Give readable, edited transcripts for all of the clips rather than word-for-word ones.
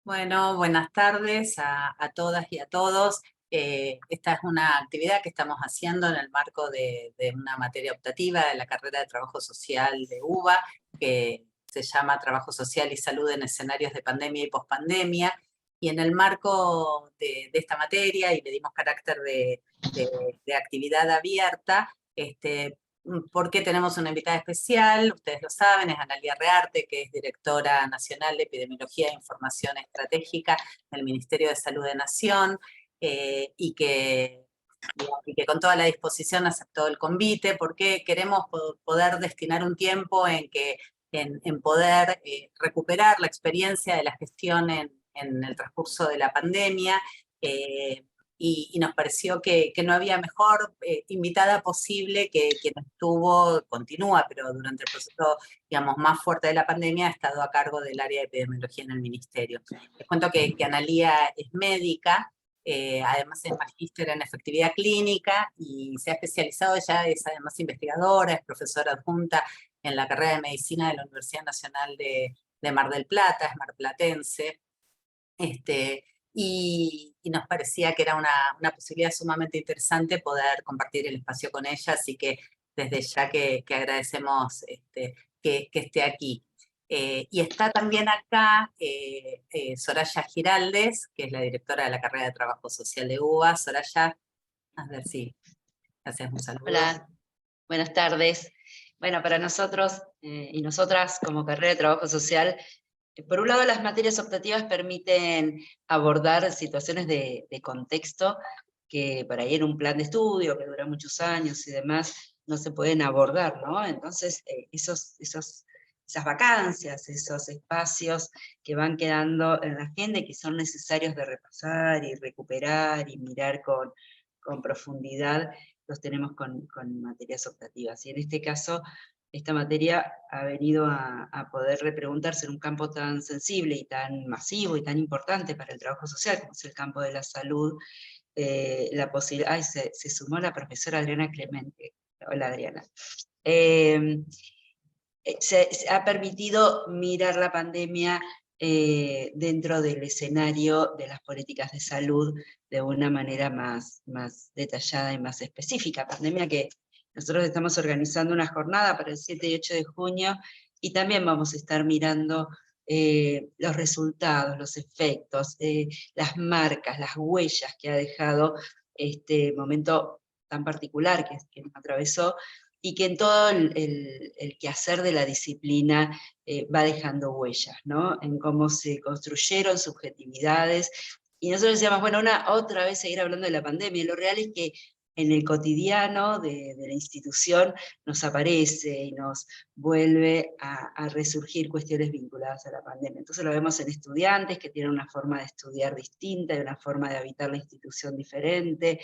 Bueno, buenas tardes a todas y a todos. Esta es una actividad que estamos haciendo en el marco de una materia optativa de la carrera de Trabajo Social de UBA, que se llama Trabajo Social y Salud en Escenarios de Pandemia y Pospandemia. Y en el marco de esta materia, y le dimos carácter de actividad abierta, porque tenemos una invitada especial, ustedes lo saben, es Analía Rearte, que es directora nacional de Epidemiología e Información Estratégica del Ministerio de Salud de Nación, y que con toda la disposición aceptó el convite, porque queremos poder destinar un tiempo en poder recuperar la experiencia de la gestión en el transcurso de la pandemia, y nos pareció que no había mejor invitada posible que quien estuvo, continúa, pero durante el proceso, digamos, más fuerte de la pandemia ha estado a cargo del área de epidemiología en el ministerio. Les cuento que Analía es médica, además es magíster en efectividad clínica y se ha especializado, ella es además investigadora, es profesora adjunta en la carrera de medicina de la Universidad Nacional de Mar del Plata, es marplatense. Y nos parecía que era una posibilidad sumamente interesante poder compartir el espacio con ella, así que desde ya que agradecemos que esté aquí. Y está también acá Soraya Giraldes, que es la directora de la carrera de Trabajo Social de UBA. Soraya, a ver si haces un saludo. Hola, buenas tardes. Bueno, para nosotros y nosotras como carrera de trabajo social, por un lado las materias optativas permiten abordar situaciones de contexto que por ahí en un plan de estudio que dura muchos años y demás no se pueden abordar, ¿no? Entonces esas vacancias, esos espacios que van quedando en la agenda y que son necesarios de repasar y recuperar y mirar con profundidad, los tenemos con materias optativas. Y en este caso, esta materia ha venido a poder repreguntarse en un campo tan sensible y tan masivo y tan importante para el trabajo social, como es el campo de la salud, la posibilidad. Ay, se sumó la profesora Adriana Clemente. Hola, Adriana. Se ha permitido mirar la pandemia dentro del escenario de las políticas de salud de una manera más detallada y más específica. Pandemia que nosotros estamos organizando una jornada para el 7 y 8 de junio, y también vamos a estar mirando los resultados, los efectos, las marcas, las huellas que ha dejado este momento tan particular que nos atravesó, y que en todo el quehacer de la disciplina va dejando huellas, ¿no? En cómo se construyeron subjetividades. Y nosotros decíamos, bueno, otra vez seguir hablando de la pandemia. Y lo real es que en el cotidiano de la institución nos aparece y nos vuelve a resurgir cuestiones vinculadas a la pandemia. Entonces lo vemos en estudiantes que tienen una forma de estudiar distinta y una forma de habitar la institución diferente,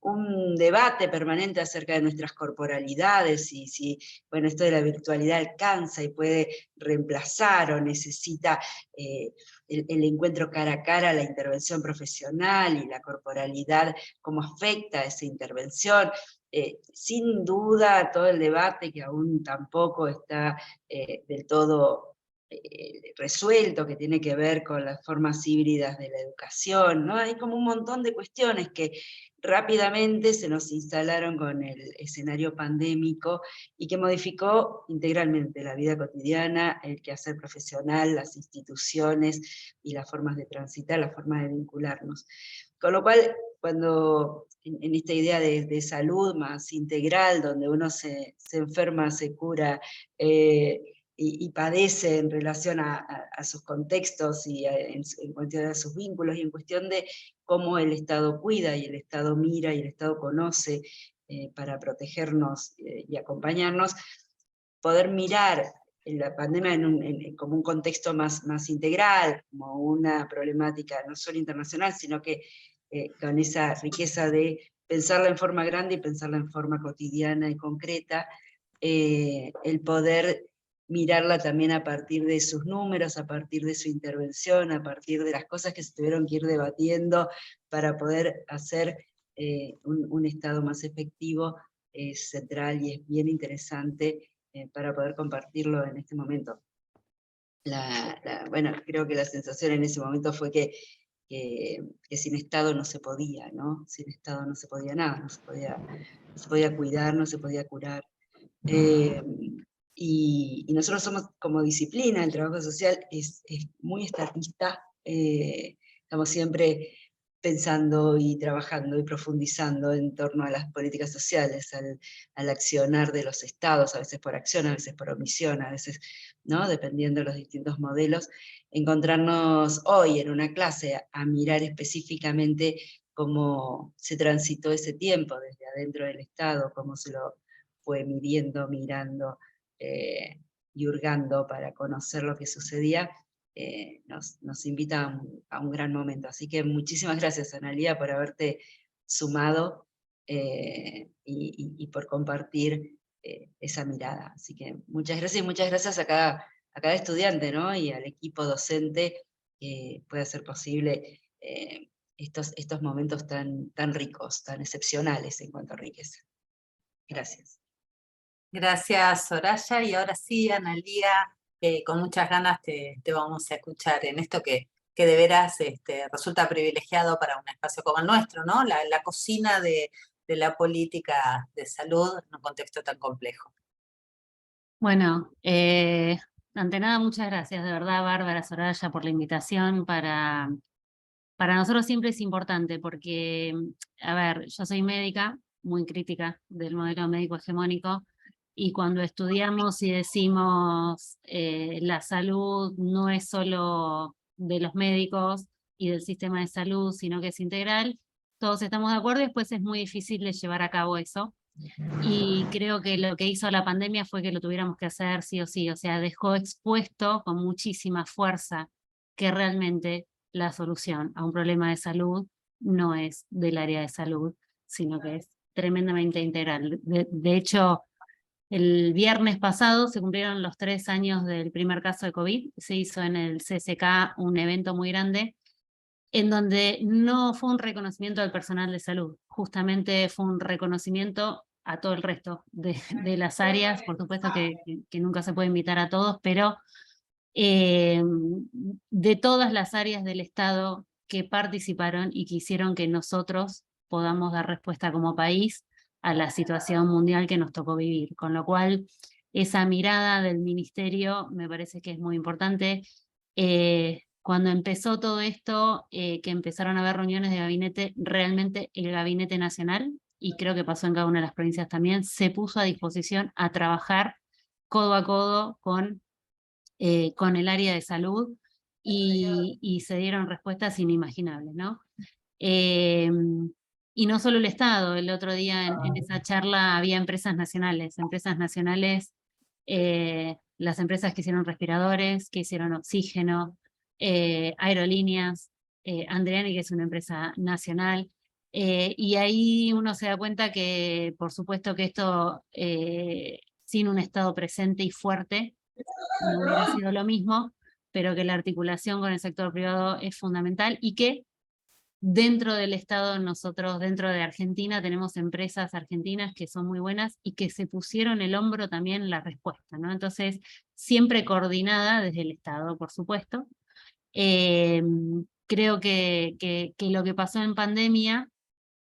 un debate permanente acerca de nuestras corporalidades y si, bueno, esto de la virtualidad alcanza y puede reemplazar o necesita el encuentro cara a cara, la intervención profesional y la corporalidad, cómo afecta esa intervención. Sin duda, todo el debate que aún tampoco está del todo resuelto, que tiene que ver con las formas híbridas de la educación, ¿no? Hay como un montón de cuestiones que rápidamente se nos instalaron con el escenario pandémico y que modificó integralmente la vida cotidiana, el quehacer profesional, las instituciones y las formas de transitar, la forma de vincularnos. Con lo cual, cuando en esta idea de salud más integral, donde uno se enferma, se cura, y padece en relación a sus contextos y en cuestión de sus vínculos y en cuestión de cómo el Estado cuida y el Estado mira y el Estado conoce para protegernos y acompañarnos, poder mirar la pandemia como un contexto más integral, como una problemática no solo internacional, sino que con esa riqueza de pensarla en forma grande y pensarla en forma cotidiana y concreta, el poder mirarla también a partir de sus números, a partir de su intervención, a partir de las cosas que se tuvieron que ir debatiendo para poder hacer un Estado más efectivo, es central y es bien interesante para poder compartirlo en este momento. bueno, creo que la sensación en ese momento fue que sin Estado no se podía, ¿no? Sin Estado no se podía nada, no se podía cuidar, no se podía curar. Y nosotros somos, como disciplina, el trabajo social es muy estatista, estamos siempre pensando y trabajando y profundizando en torno a las políticas sociales, al accionar de los estados, a veces por acción, a veces por omisión, a veces, ¿no? Dependiendo de los distintos modelos, encontrarnos hoy en una clase a mirar específicamente cómo se transitó ese tiempo desde adentro del Estado, cómo se lo fue midiendo, mirando y hurgando para conocer lo que sucedía, nos invita a un gran momento. Así que muchísimas gracias, Analía, por haberte sumado y por compartir esa mirada. Así que muchas gracias, y muchas gracias a cada estudiante, ¿no? Y al equipo docente que puede hacer posible estos momentos tan ricos, tan excepcionales en cuanto a riqueza. Gracias. Gracias, Soraya. Y ahora sí, Analía, con muchas ganas te vamos a escuchar en esto que de veras resulta privilegiado para un espacio como el nuestro, ¿no? La cocina de la política de salud en un contexto tan complejo. Bueno, ante nada, muchas gracias, de verdad, Bárbara, Soraya, por la invitación. Para nosotros siempre es importante porque, a ver, yo soy médica, muy crítica del modelo médico hegemónico, y cuando estudiamos y decimos la salud no es solo de los médicos y del sistema de salud, sino que es integral, todos estamos de acuerdo, y después es muy difícil de llevar a cabo eso. Y creo que lo que hizo la pandemia fue que lo tuviéramos que hacer sí o sí, o sea, dejó expuesto con muchísima fuerza que realmente la solución a un problema de salud no es del área de salud, sino que es tremendamente integral. De hecho, el viernes pasado se cumplieron los 3 años del primer caso de COVID, se hizo en el CCK un evento muy grande, en donde no fue un reconocimiento al personal de salud, justamente fue un reconocimiento a todo el resto de las áreas. Por supuesto que nunca se puede invitar a todos, pero de todas las áreas del Estado que participaron y que hicieron que nosotros podamos dar respuesta como país a la situación mundial que nos tocó vivir. Con lo cual, esa mirada del ministerio me parece que es muy importante. Cuando empezó todo esto, que empezaron a haber reuniones de gabinete, realmente el Gabinete Nacional, y creo que pasó en cada una de las provincias también, se puso a disposición a trabajar codo a codo con el área de salud, y se dieron respuestas inimaginables, ¿no? Y no solo el Estado, el otro día en esa charla había empresas nacionales, las empresas que hicieron respiradores, que hicieron oxígeno, aerolíneas, Andreani, que es una empresa nacional, y ahí uno se da cuenta que, por supuesto que esto, sin un Estado presente y fuerte, no hubiera sido lo mismo, pero que la articulación con el sector privado es fundamental, y que dentro del Estado, nosotros dentro de Argentina tenemos empresas argentinas que son muy buenas y que se pusieron el hombro también en la respuesta, ¿no? Entonces, siempre coordinada desde el Estado, por supuesto. Creo que lo que pasó en pandemia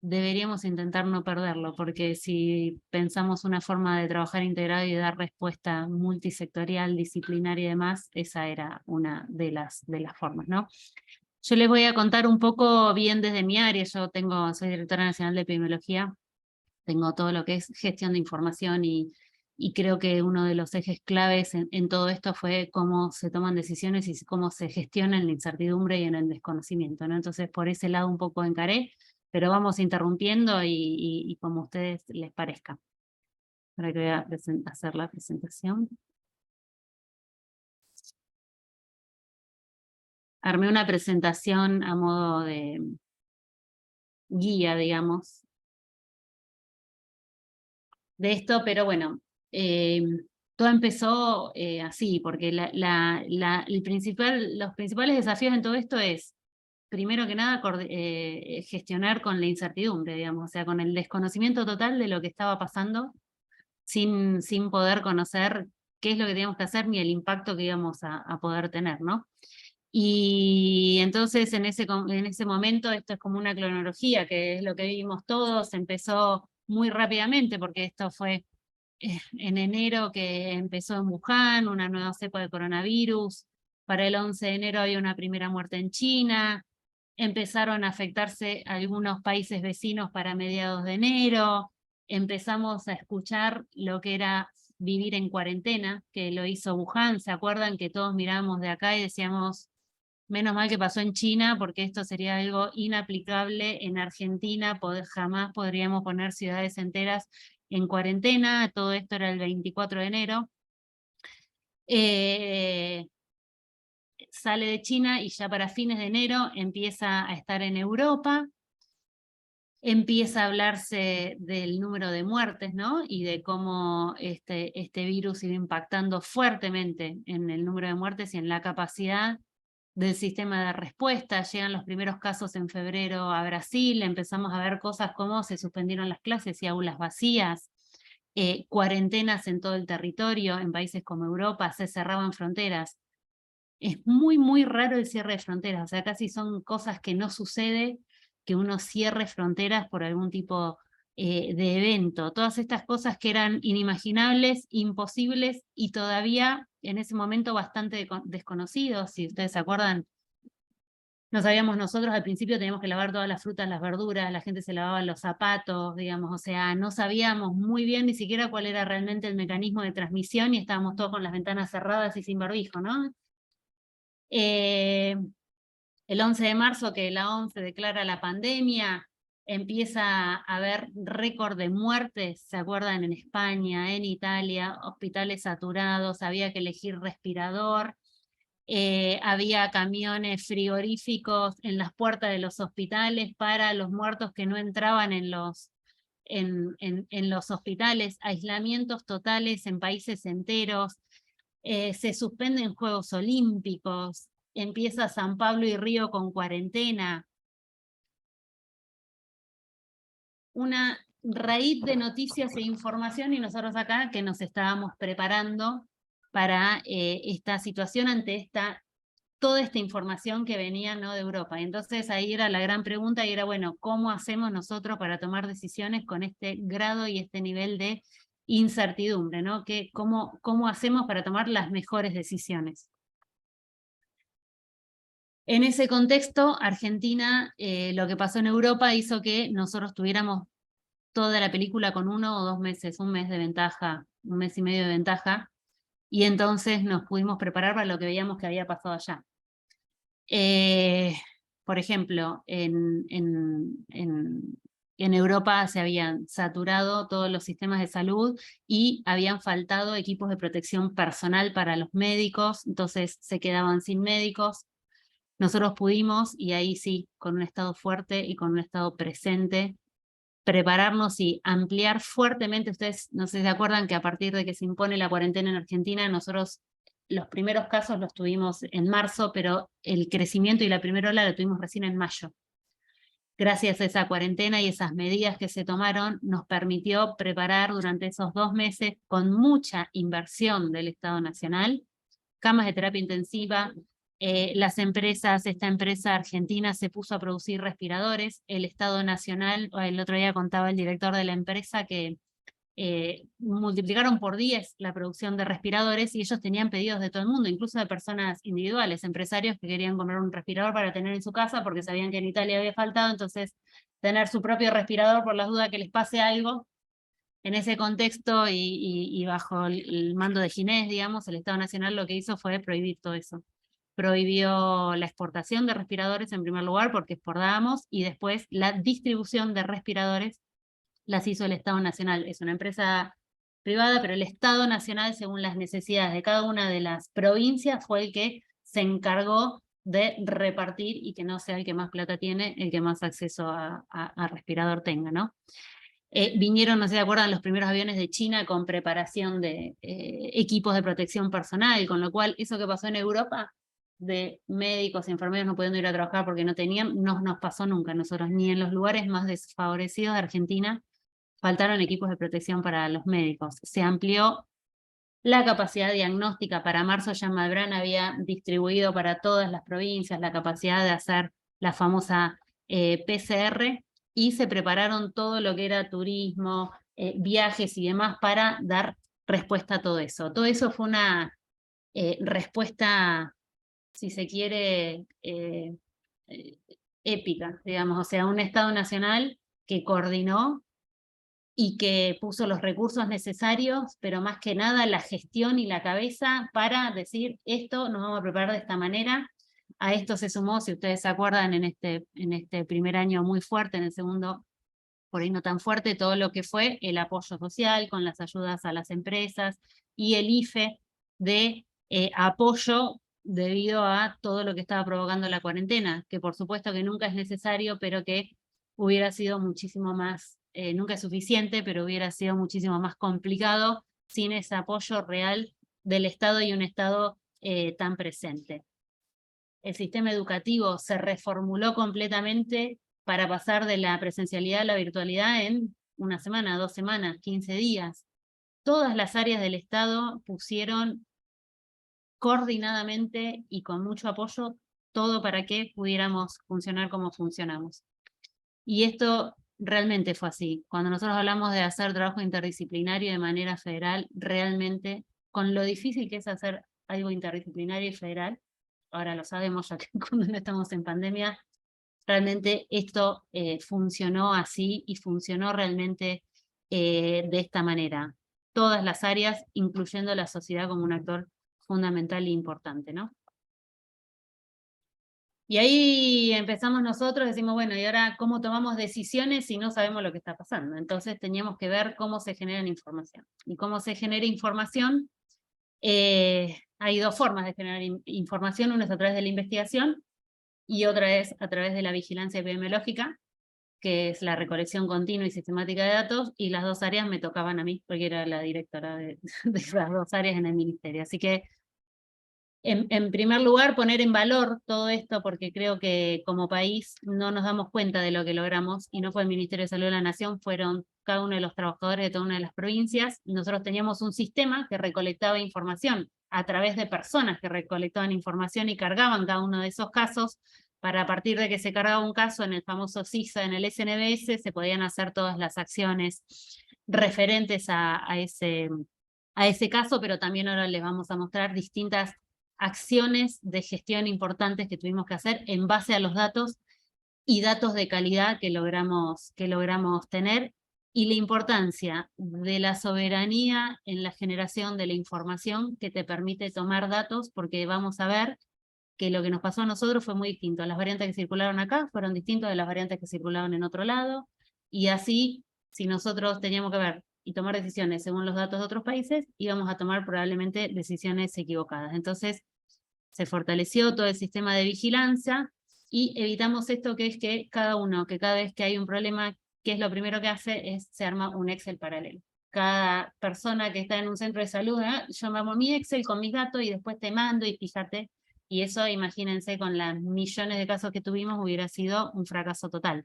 deberíamos intentar no perderlo, porque si pensamos una forma de trabajar integrado y de dar respuesta multisectorial, disciplinaria y demás, esa era una de las formas, ¿no? Yo les voy a contar un poco bien desde mi área. Yo soy directora nacional de epidemiología, tengo todo lo que es gestión de información, y creo que uno de los ejes claves en todo esto fue cómo se toman decisiones y cómo se gestiona en la incertidumbre y en el desconocimiento, ¿no? Entonces, por ese lado un poco encaré, pero vamos interrumpiendo y como a ustedes les parezca. Ahora que voy a hacer la presentación. Armé una presentación a modo de guía, digamos, de esto, pero bueno, todo empezó así, porque los principales desafíos en todo esto es, primero que nada, gestionar con la incertidumbre, digamos, o sea, con el desconocimiento total de lo que estaba pasando, sin poder conocer qué es lo que teníamos que hacer ni el impacto que íbamos a poder tener, ¿no? Y entonces en ese momento, esto es como una cronología, que es lo que vimos todos, empezó muy rápidamente, porque esto fue en enero que empezó en Wuhan, una nueva cepa de coronavirus. Para el 11 de enero había una primera muerte en China, empezaron a afectarse algunos países vecinos para mediados de enero, empezamos a escuchar lo que era vivir en cuarentena, que lo hizo Wuhan. ¿Se acuerdan que todos mirábamos de acá y decíamos, menos mal que pasó en China, porque esto sería algo inaplicable en Argentina, jamás podríamos poner ciudades enteras en cuarentena? Todo esto era el 24 de enero. Sale de China y ya para fines de enero empieza a estar en Europa, empieza a hablarse del número de muertes, ¿no? Y de cómo este virus iba impactando fuertemente en el número de muertes y en la capacidad del sistema de respuesta. Llegan los primeros casos en febrero a Brasil, empezamos a ver cosas como se suspendieron las clases y aulas vacías, cuarentenas en todo el territorio, en países como Europa, se cerraban fronteras. Es muy, muy raro el cierre de fronteras, o sea, casi son cosas que no sucede, que uno cierre fronteras por algún tipo de evento. Todas estas cosas que eran inimaginables, imposibles y todavía en ese momento bastante desconocidos. Si ustedes se acuerdan, no sabíamos nosotros, al principio teníamos que lavar todas las frutas, las verduras, la gente se lavaba los zapatos, digamos, o sea, no sabíamos muy bien ni siquiera cuál era realmente el mecanismo de transmisión y estábamos todos con las ventanas cerradas y sin barbijo, ¿no? El 11 de marzo, que la OMS declara la pandemia, empieza a haber récord de muertes, ¿se acuerdan? En España, en Italia, hospitales saturados, había que elegir respirador, había camiones frigoríficos en las puertas de los hospitales para los muertos que no entraban en los hospitales, aislamientos totales en países enteros, se suspenden Juegos Olímpicos, empieza San Pablo y Río con cuarentena. Una raíz de noticias e información, y nosotros acá que nos estábamos preparando para esta situación ante toda esta información que venía, ¿no?, de Europa. Y entonces ahí era la gran pregunta, y era, bueno, ¿cómo hacemos nosotros para tomar decisiones con este grado y este nivel de incertidumbre, ¿no? ¿Cómo hacemos para tomar las mejores decisiones? En ese contexto, Argentina, lo que pasó en Europa hizo que nosotros tuviéramos toda la película con 1 o 2 meses, un mes de ventaja, 1 mes y medio de ventaja, y entonces nos pudimos preparar para lo que veíamos que había pasado allá. Por ejemplo, en Europa se habían saturado todos los sistemas de salud y habían faltado equipos de protección personal para los médicos, entonces se quedaban sin médicos. Nosotros pudimos, y ahí sí, con un Estado fuerte y con un Estado presente, prepararnos y ampliar fuertemente. Ustedes no sé si se acuerdan que a partir de que se impone la cuarentena en Argentina, nosotros los primeros casos los tuvimos en marzo, pero el crecimiento y la primera ola lo tuvimos recién en mayo. Gracias a esa cuarentena y esas medidas que se tomaron, nos permitió preparar durante esos 2 meses, con mucha inversión del Estado Nacional, camas de terapia intensiva. Las empresas, esta empresa argentina se puso a producir respiradores, el Estado Nacional, el otro día contaba el director de la empresa que multiplicaron por 10 la producción de respiradores, y ellos tenían pedidos de todo el mundo, incluso de personas individuales, empresarios que querían comprar un respirador para tener en su casa porque sabían que en Italia había faltado, entonces tener su propio respirador por las dudas que les pase algo. En ese contexto y bajo el mando de Ginés, digamos, el Estado Nacional lo que hizo fue prohibir todo eso. Prohibió la exportación de respiradores en primer lugar porque exportábamos, y después la distribución de respiradores las hizo el Estado Nacional. Es una empresa privada, pero el Estado Nacional, según las necesidades de cada una de las provincias, fue el que se encargó de repartir, y que no sea el que más plata tiene, el que más acceso a respirador tenga, ¿no? Vinieron, no sé si se acuerdan, los primeros aviones de China con preparación de equipos de protección personal, con lo cual eso que pasó en Europa, de médicos y enfermeros no pudiendo ir a trabajar porque no tenían, no nos pasó nunca a nosotros, ni en los lugares más desfavorecidos de Argentina faltaron equipos de protección para los médicos. Se amplió la capacidad diagnóstica. Para marzo ya Malbrán había distribuido para todas las provincias la capacidad de hacer la famosa PCR, y se prepararon todo lo que era turismo, viajes y demás para dar respuesta a todo eso. Todo eso fue una respuesta, si se quiere, épica, digamos, o sea, un Estado nacional que coordinó y que puso los recursos necesarios, pero más que nada la gestión y la cabeza para decir, esto nos vamos a preparar de esta manera. A esto se sumó, si ustedes se acuerdan, en este primer año muy fuerte, en el segundo por ahí no tan fuerte, todo lo que fue el apoyo social con las ayudas a las empresas y el IFE de apoyo debido a todo lo que estaba provocando la cuarentena, que por supuesto que nunca es necesario, pero que hubiera sido muchísimo más, nunca es suficiente, pero hubiera sido muchísimo más complicado sin ese apoyo real del Estado y un Estado tan presente. El sistema educativo se reformuló completamente para pasar de la presencialidad a la virtualidad en 1 semana, 2 semanas, 15 días. Todas las áreas del Estado pusieron coordinadamente y con mucho apoyo todo para que pudiéramos funcionar como funcionamos. Y esto realmente fue así. Cuando nosotros hablamos de hacer trabajo interdisciplinario de manera federal, realmente, con lo difícil que es hacer algo interdisciplinario y federal, ahora lo sabemos ya que cuando no estamos en pandemia, realmente esto funcionó así y funcionó realmente de esta manera. Todas las áreas, incluyendo la sociedad como un actor fundamental e importante, ¿no? Y ahí empezamos nosotros, decimos, bueno, ¿y ahora cómo tomamos decisiones si no sabemos lo que está pasando? Entonces teníamos que ver cómo se genera información. Y cómo se genera información, hay 2 formas de generar información, una es a través de la investigación y otra es a través de la vigilancia epidemiológica, que es la recolección continua y sistemática de datos, y las 2 áreas me tocaban a mí, porque era la directora de las 2 áreas en el ministerio. Así que, en primer lugar, poner en valor todo esto, porque creo que como país no nos damos cuenta de lo que logramos, y no fue el Ministerio de Salud de la Nación, fueron cada uno de los trabajadores de cada una de las provincias. Nosotros teníamos un sistema que recolectaba información a través de personas que recolectaban información y cargaban cada uno de esos casos, para a partir de que se cargaba un caso en el famoso CISA, en el SNBS, se podían hacer todas las acciones referentes a ese caso, pero también ahora les vamos a mostrar distintas acciones de gestión importantes que tuvimos que hacer en base a los datos y datos de calidad que logramos tener, y la importancia de la soberanía en la generación de la información que te permite tomar datos, porque vamos a ver que lo que nos pasó a nosotros fue muy distinto. Las variantes que circularon acá fueron distintas de las variantes que circularon en otro lado, y así, si nosotros teníamos que ver y tomar decisiones según los datos de otros países, íbamos a tomar probablemente decisiones equivocadas. Entonces, se fortaleció todo el sistema de vigilancia, y evitamos esto, que es que cada vez que hay un problema, ¿qué es lo primero que hace? Se arma un Excel paralelo. Cada persona que está en un centro de salud, yo me hago mi Excel con mis datos y después te mando y fíjate. Y eso, imagínense, con las millones de casos que tuvimos, hubiera sido un fracaso total.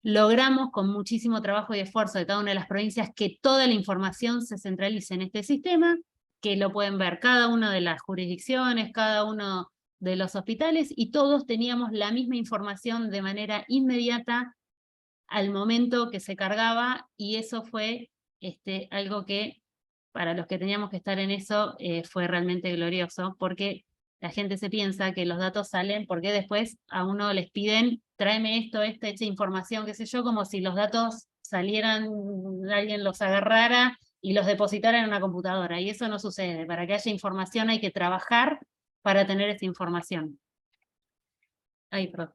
Logramos, con muchísimo trabajo y esfuerzo de cada una de las provincias, que toda la información se centralice en este sistema, que lo pueden ver cada una de las jurisdicciones, cada uno de los hospitales, y todos teníamos la misma información de manera inmediata al momento que se cargaba, y eso fue algo que, para los que teníamos que estar en eso, fue realmente glorioso, porque la gente se piensa que los datos salen porque después a uno les piden, tráeme esta información, qué sé yo, como si los datos salieran, alguien los agarrara y los depositara en una computadora, y eso no sucede. Para que haya información hay que trabajar para tener esa información. Ay, perdón.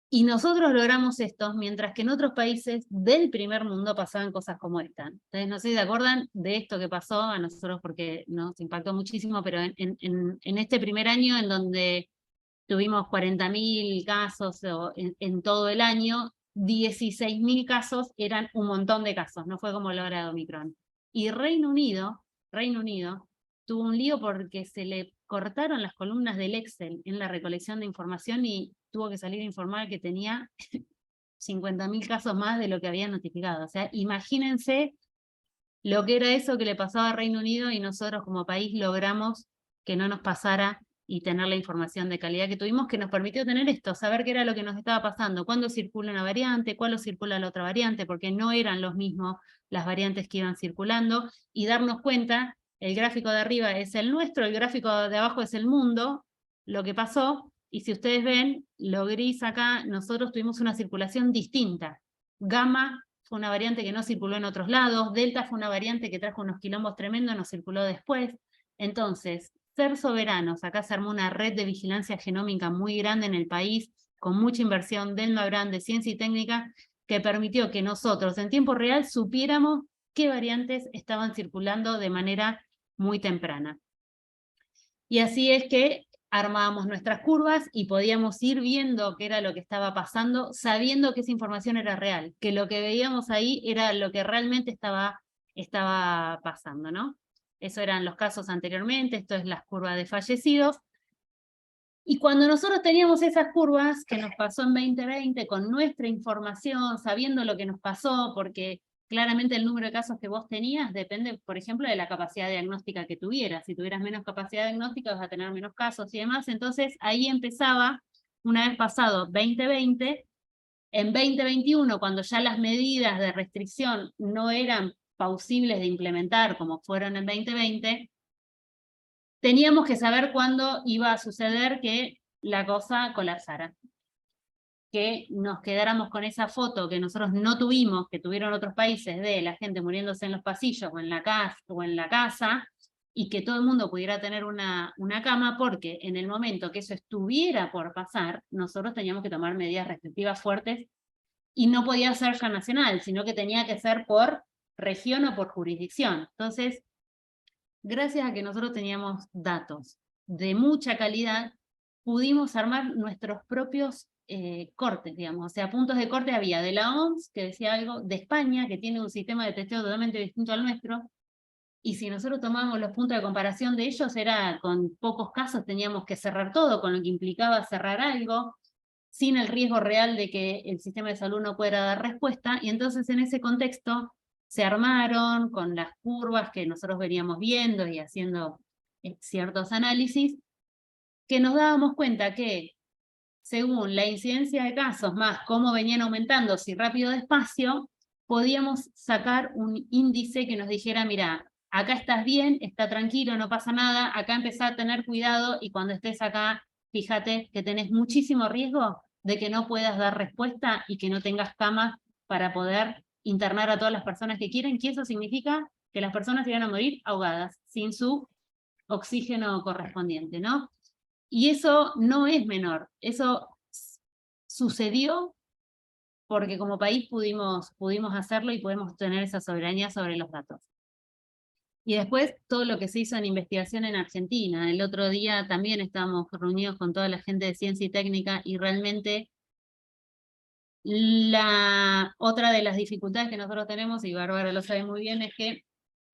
Y nosotros logramos esto, mientras que en otros países del primer mundo pasaban cosas como esta. Entonces, no sé si se acuerdan de esto que pasó a nosotros, porque nos impactó muchísimo, pero en este primer año, en donde tuvimos 40.000 casos en todo el año, 16.000 casos eran un montón de casos, no fue como la hora de Omicron. Y Reino Unido tuvo un lío porque se le cortaron las columnas del Excel en la recolección de información, y tuvo que salir a informar que tenía 50.000 casos más de lo que había notificado. O sea, imagínense lo que era eso que le pasaba a Reino Unido y nosotros como país logramos que no nos pasara y tener la información de calidad que tuvimos, que nos permitió tener esto, saber qué era lo que nos estaba pasando, cuándo circula una variante, cuándo circula la otra variante, porque no eran los mismos las variantes que iban circulando, y darnos cuenta, el gráfico de arriba es el nuestro, el gráfico de abajo es el mundo, lo que pasó, y si ustedes ven, lo gris acá, nosotros tuvimos una circulación distinta. Gamma fue una variante que no circuló en otros lados, Delta fue una variante que trajo unos quilombos tremendos, nos circuló después. Entonces, ser soberanos, acá se armó una red de vigilancia genómica muy grande en el país, con mucha inversión del MABRAN, de ciencia y técnica, que permitió que nosotros en tiempo real supiéramos qué variantes estaban circulando de manera muy temprana. Y así es que armábamos nuestras curvas y podíamos ir viendo qué era lo que estaba pasando, sabiendo que esa información era real, que lo que veíamos ahí era lo que realmente estaba pasando, ¿no? Eso eran los casos anteriormente, esto es las curvas de fallecidos. Y cuando nosotros teníamos esas curvas, que nos pasó en 2020, con nuestra información, sabiendo lo que nos pasó, porque claramente el número de casos que vos tenías depende, por ejemplo, de la capacidad diagnóstica que tuvieras. Si tuvieras menos capacidad diagnóstica, vas a tener menos casos y demás. Entonces, ahí empezaba, una vez pasado 2020, en 2021, cuando ya las medidas de restricción no eran plausibles de implementar como fueron en 2020, teníamos que saber cuándo iba a suceder que la cosa colapsara. Que nos quedáramos con esa foto que nosotros no tuvimos, que tuvieron otros países, de la gente muriéndose en los pasillos o en la casa, y que todo el mundo pudiera tener una cama, porque en el momento que eso estuviera por pasar, nosotros teníamos que tomar medidas restrictivas fuertes, y no podía ser ya nacional, sino que tenía que ser por región o por jurisdicción. Entonces, gracias a que nosotros teníamos datos de mucha calidad, pudimos armar nuestros propios cortes, digamos. O sea, puntos de corte había de la OMS, que decía algo, de España, que tiene un sistema de testeo totalmente distinto al nuestro, y si nosotros tomamos los puntos de comparación de ellos, era con pocos casos teníamos que cerrar todo, con lo que implicaba cerrar algo, sin el riesgo real de que el sistema de salud no pudiera dar respuesta, y entonces en ese contexto se armaron con las curvas que nosotros veníamos viendo y haciendo ciertos análisis, que nos dábamos cuenta que según la incidencia de casos más cómo venían aumentando, si rápido o despacio, podíamos sacar un índice que nos dijera, mira, acá estás bien, está tranquilo, no pasa nada, acá empezá a tener cuidado, y cuando estés acá, fíjate que tenés muchísimo riesgo de que no puedas dar respuesta y que no tengas camas para poder internar a todas las personas que quieren, que eso significa que las personas iban a morir ahogadas, sin su oxígeno correspondiente, ¿no? Y eso no es menor, eso sucedió porque como país pudimos hacerlo y podemos tener esa soberanía sobre los datos. Y después todo lo que se hizo en investigación en Argentina. El otro día también estábamos reunidos con toda la gente de ciencia y técnica, y realmente otra de las dificultades que nosotros tenemos, y Bárbara lo sabe muy bien, es que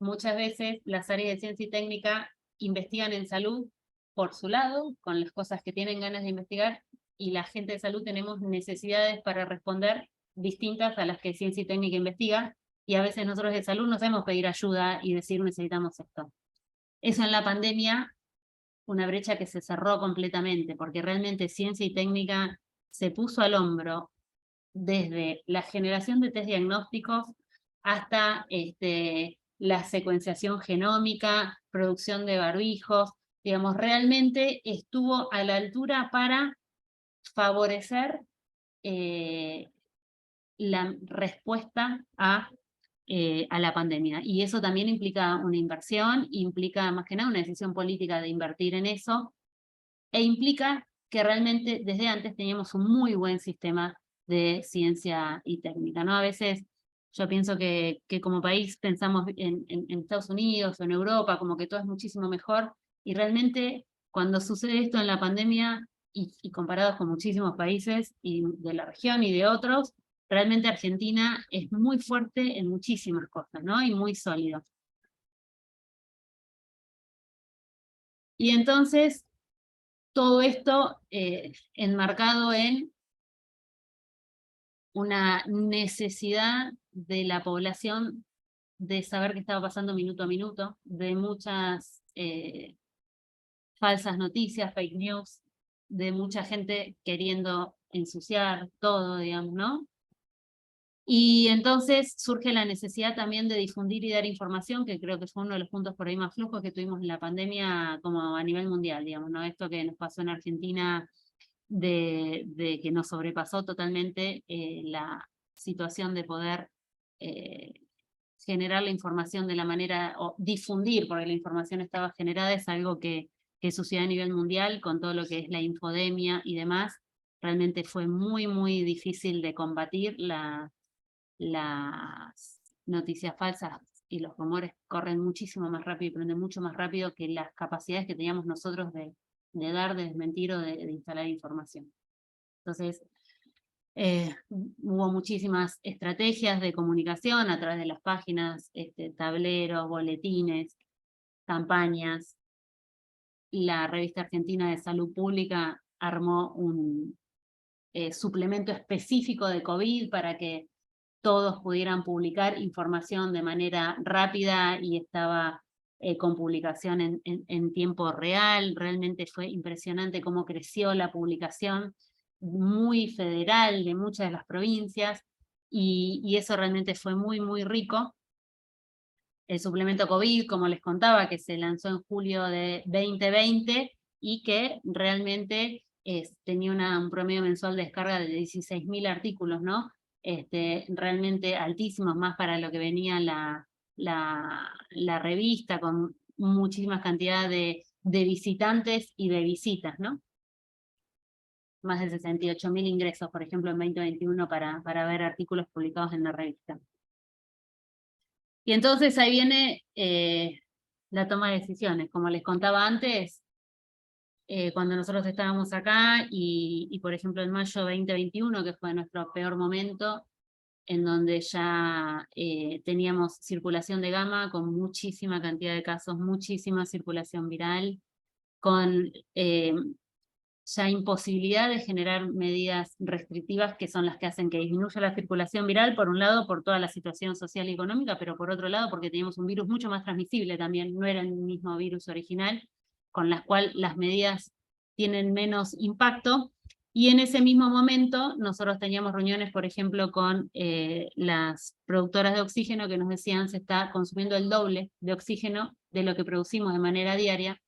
muchas veces las áreas de ciencia y técnica investigan en salud por su lado, con las cosas que tienen ganas de investigar, y la gente de salud tenemos necesidades para responder distintas a las que ciencia y técnica investiga, y a veces nosotros de salud no sabemos pedir ayuda y decir necesitamos esto. Eso en la pandemia, una brecha que se cerró completamente, porque realmente ciencia y técnica se puso al hombro desde la generación de test diagnósticos hasta la secuenciación genómica, producción de barbijos, digamos, realmente estuvo a la altura para favorecer la respuesta a la pandemia. Y eso también implica una inversión, implica más que nada una decisión política de invertir en eso, e implica que realmente desde antes teníamos un muy buen sistema de ciencia y técnica, ¿no? A veces yo pienso que como país pensamos en Estados Unidos o en Europa, como que todo es muchísimo mejor, y realmente cuando sucede esto en la pandemia, y comparados con muchísimos países y de la región y de otros, realmente Argentina es muy fuerte en muchísimas cosas, ¿no? Y muy sólido. Y entonces, todo esto enmarcado en una necesidad de la población de saber qué estaba pasando minuto a minuto, de muchas falsas noticias, fake news, de mucha gente queriendo ensuciar todo, digamos, ¿no? Y entonces surge la necesidad también de difundir y dar información, que creo que fue uno de los puntos por ahí más flojos que tuvimos en la pandemia como a nivel mundial, digamos, ¿no? Esto que nos pasó en Argentina de que nos sobrepasó totalmente la situación de poder generar la información de la manera, o difundir, porque la información estaba generada, es algo que sucedió a nivel mundial con todo lo que es la infodemia y demás. Realmente fue muy, muy difícil de combatir. Las noticias falsas y los rumores corren muchísimo más rápido y prenden mucho más rápido que las capacidades que teníamos nosotros de dar, de desmentir o de instalar información. Entonces, hubo muchísimas estrategias de comunicación a través de las páginas, tableros, boletines, campañas. La Revista Argentina de Salud Pública armó un suplemento específico de COVID para que todos pudieran publicar información de manera rápida y estaba con publicación en tiempo real. Realmente fue impresionante cómo creció la publicación, muy federal de muchas de las provincias, y eso realmente fue muy, muy rico. El suplemento COVID, como les contaba, que se lanzó en julio de 2020 y que realmente tenía un promedio mensual de descarga de 16.000 artículos, ¿no? Realmente altísimos, más para lo que venía la revista, con muchísimas cantidades de visitantes y de visitas, ¿no? Más de 68.000 ingresos, por ejemplo, en 2021 para ver artículos publicados en la revista. Y entonces ahí viene la toma de decisiones. Como les contaba antes, cuando nosotros estábamos acá, y por ejemplo en mayo 2021, que fue nuestro peor momento, en donde ya teníamos circulación de gamma con muchísima cantidad de casos, muchísima circulación viral, con ya imposibilidad de generar medidas restrictivas que son las que hacen que disminuya la circulación viral, por un lado por toda la situación social y económica, pero por otro lado porque teníamos un virus mucho más transmisible también, no era el mismo virus original, con las cuales las medidas tienen menos impacto. Y en ese mismo momento nosotros teníamos reuniones, por ejemplo, con las productoras de oxígeno que nos decían se está consumiendo el doble de oxígeno de lo que producimos de manera diaria,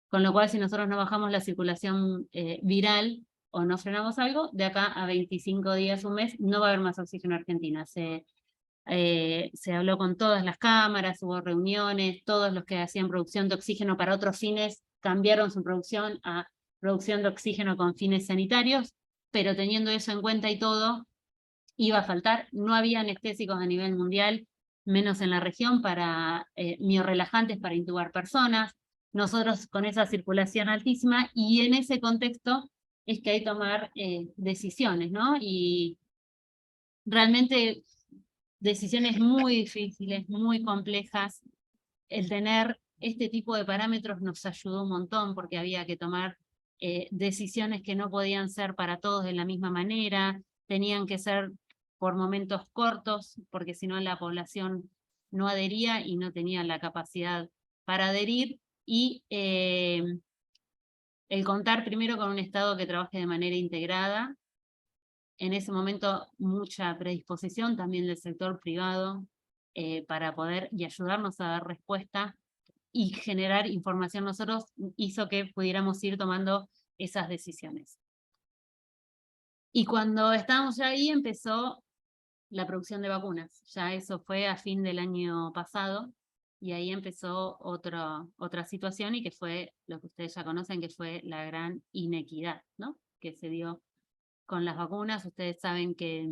con lo cual si nosotros no bajamos la circulación viral o no frenamos algo, de acá a 25 días, un mes, no va a haber más oxígeno en Argentina. Se habló con todas las cámaras, hubo reuniones, todos los que hacían producción de oxígeno para otros fines cambiaron su producción a producción de oxígeno con fines sanitarios, pero teniendo eso en cuenta y todo, iba a faltar. No había anestésicos a nivel mundial, menos en la región, para miorrelajantes para intubar personas. Nosotros con esa circulación altísima, y en ese contexto es que hay que tomar decisiones, ¿no? Y realmente decisiones muy difíciles, muy complejas. El tener este tipo de parámetros nos ayudó un montón, porque había que tomar decisiones que no podían ser para todos de la misma manera, tenían que ser por momentos cortos, porque si no la población no adhería y no tenía la capacidad para adherir, y el contar primero con un Estado que trabaje de manera integrada. En ese momento mucha predisposición también del sector privado para poder y ayudarnos a dar respuesta y generar información nosotros, hizo que pudiéramos ir tomando esas decisiones. Y cuando estábamos ya ahí empezó la producción de vacunas. Ya eso fue a fin del año pasado, y ahí empezó otra situación, y que fue lo que ustedes ya conocen, que fue la gran inequidad, ¿no? Que se dio con las vacunas. Ustedes saben que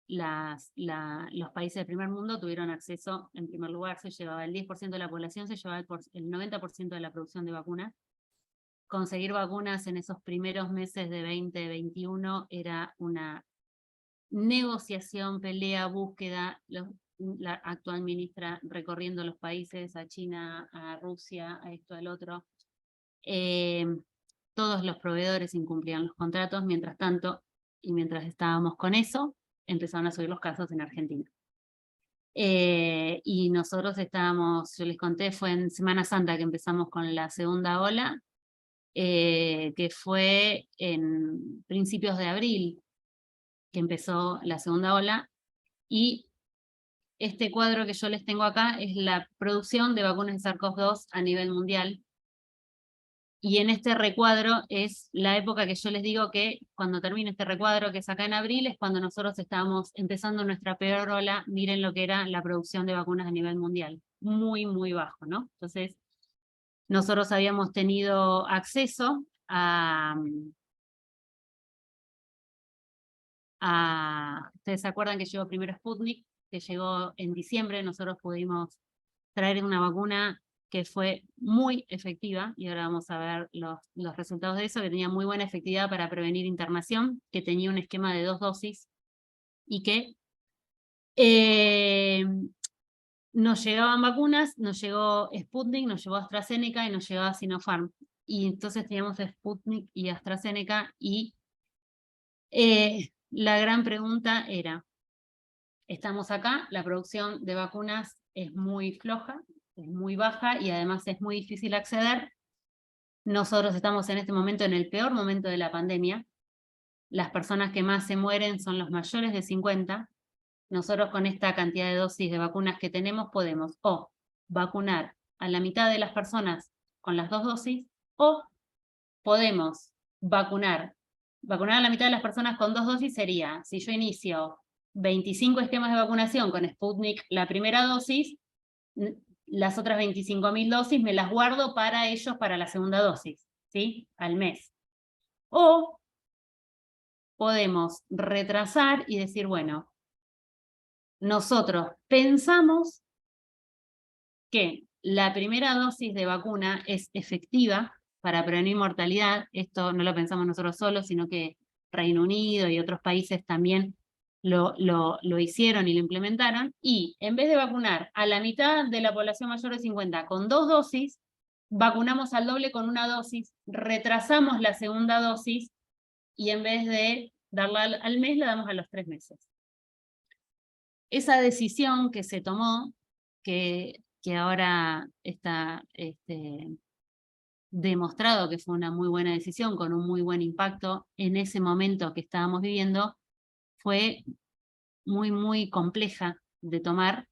los países del primer mundo tuvieron acceso, en primer lugar, se llevaba el 10% de la población, se llevaba el 90% de la producción de vacunas. Conseguir vacunas en esos primeros meses de 2021 era una negociación, pelea, búsqueda. La actual ministra recorriendo los países, a China, a Rusia, a esto, al otro. Todos los proveedores incumplían los contratos. Mientras tanto, y mientras estábamos con eso, empezaron a subir los casos en Argentina. Y nosotros estábamos, yo les conté, fue en Semana Santa que empezamos con la segunda ola, que fue en principios de abril que empezó la segunda ola, y este cuadro que yo les tengo acá es la producción de vacunas de SARS-CoV-2 a nivel mundial. Y en este recuadro es la época que yo les digo que cuando termine este recuadro, que es acá en abril, es cuando nosotros estábamos empezando nuestra peor ola. Miren lo que era la producción de vacunas a nivel mundial. Muy, muy bajo, ¿no? Entonces, nosotros habíamos tenido acceso ustedes se acuerdan que llegó primero Sputnik, que llegó en diciembre. Nosotros pudimos traer una vacuna que fue muy efectiva, y ahora vamos a ver los resultados de eso, que tenía muy buena efectividad para prevenir internación, que tenía un esquema de 2 dosis, y que nos llegaban vacunas, nos llegó Sputnik, nos llegó AstraZeneca y nos llegaba Sinopharm. Y entonces teníamos Sputnik y AstraZeneca, y la gran pregunta era, estamos acá, la producción de vacunas es muy floja, es muy baja, y además es muy difícil acceder. Nosotros estamos en este momento en el peor momento de la pandemia. Las personas que más se mueren son los mayores de 50. Nosotros con esta cantidad de dosis de vacunas que tenemos podemos o vacunar a la mitad de las personas con las 2 dosis, o podemos vacunar a la mitad de las personas con 2 dosis. Sería, si yo inicio 25 esquemas de vacunación con Sputnik la primera dosis, las otras 25.000 dosis me las guardo para ellos para la segunda dosis, ¿sí? Al mes. O podemos retrasar y decir, bueno, nosotros pensamos que la primera dosis de vacuna es efectiva para prevenir mortalidad. Esto no lo pensamos nosotros solos, sino que Reino Unido y otros países también lo hicieron y lo implementaron. Y en vez de vacunar a la mitad de la población mayor de 50 con 2 dosis, vacunamos al doble con 1 dosis, retrasamos la segunda dosis, y en vez de darla al mes, la damos a los 3 meses. Esa decisión que se tomó, que ahora está demostrado que fue una muy buena decisión, con un muy buen impacto en ese momento que estábamos viviendo, fue muy, muy compleja de tomar.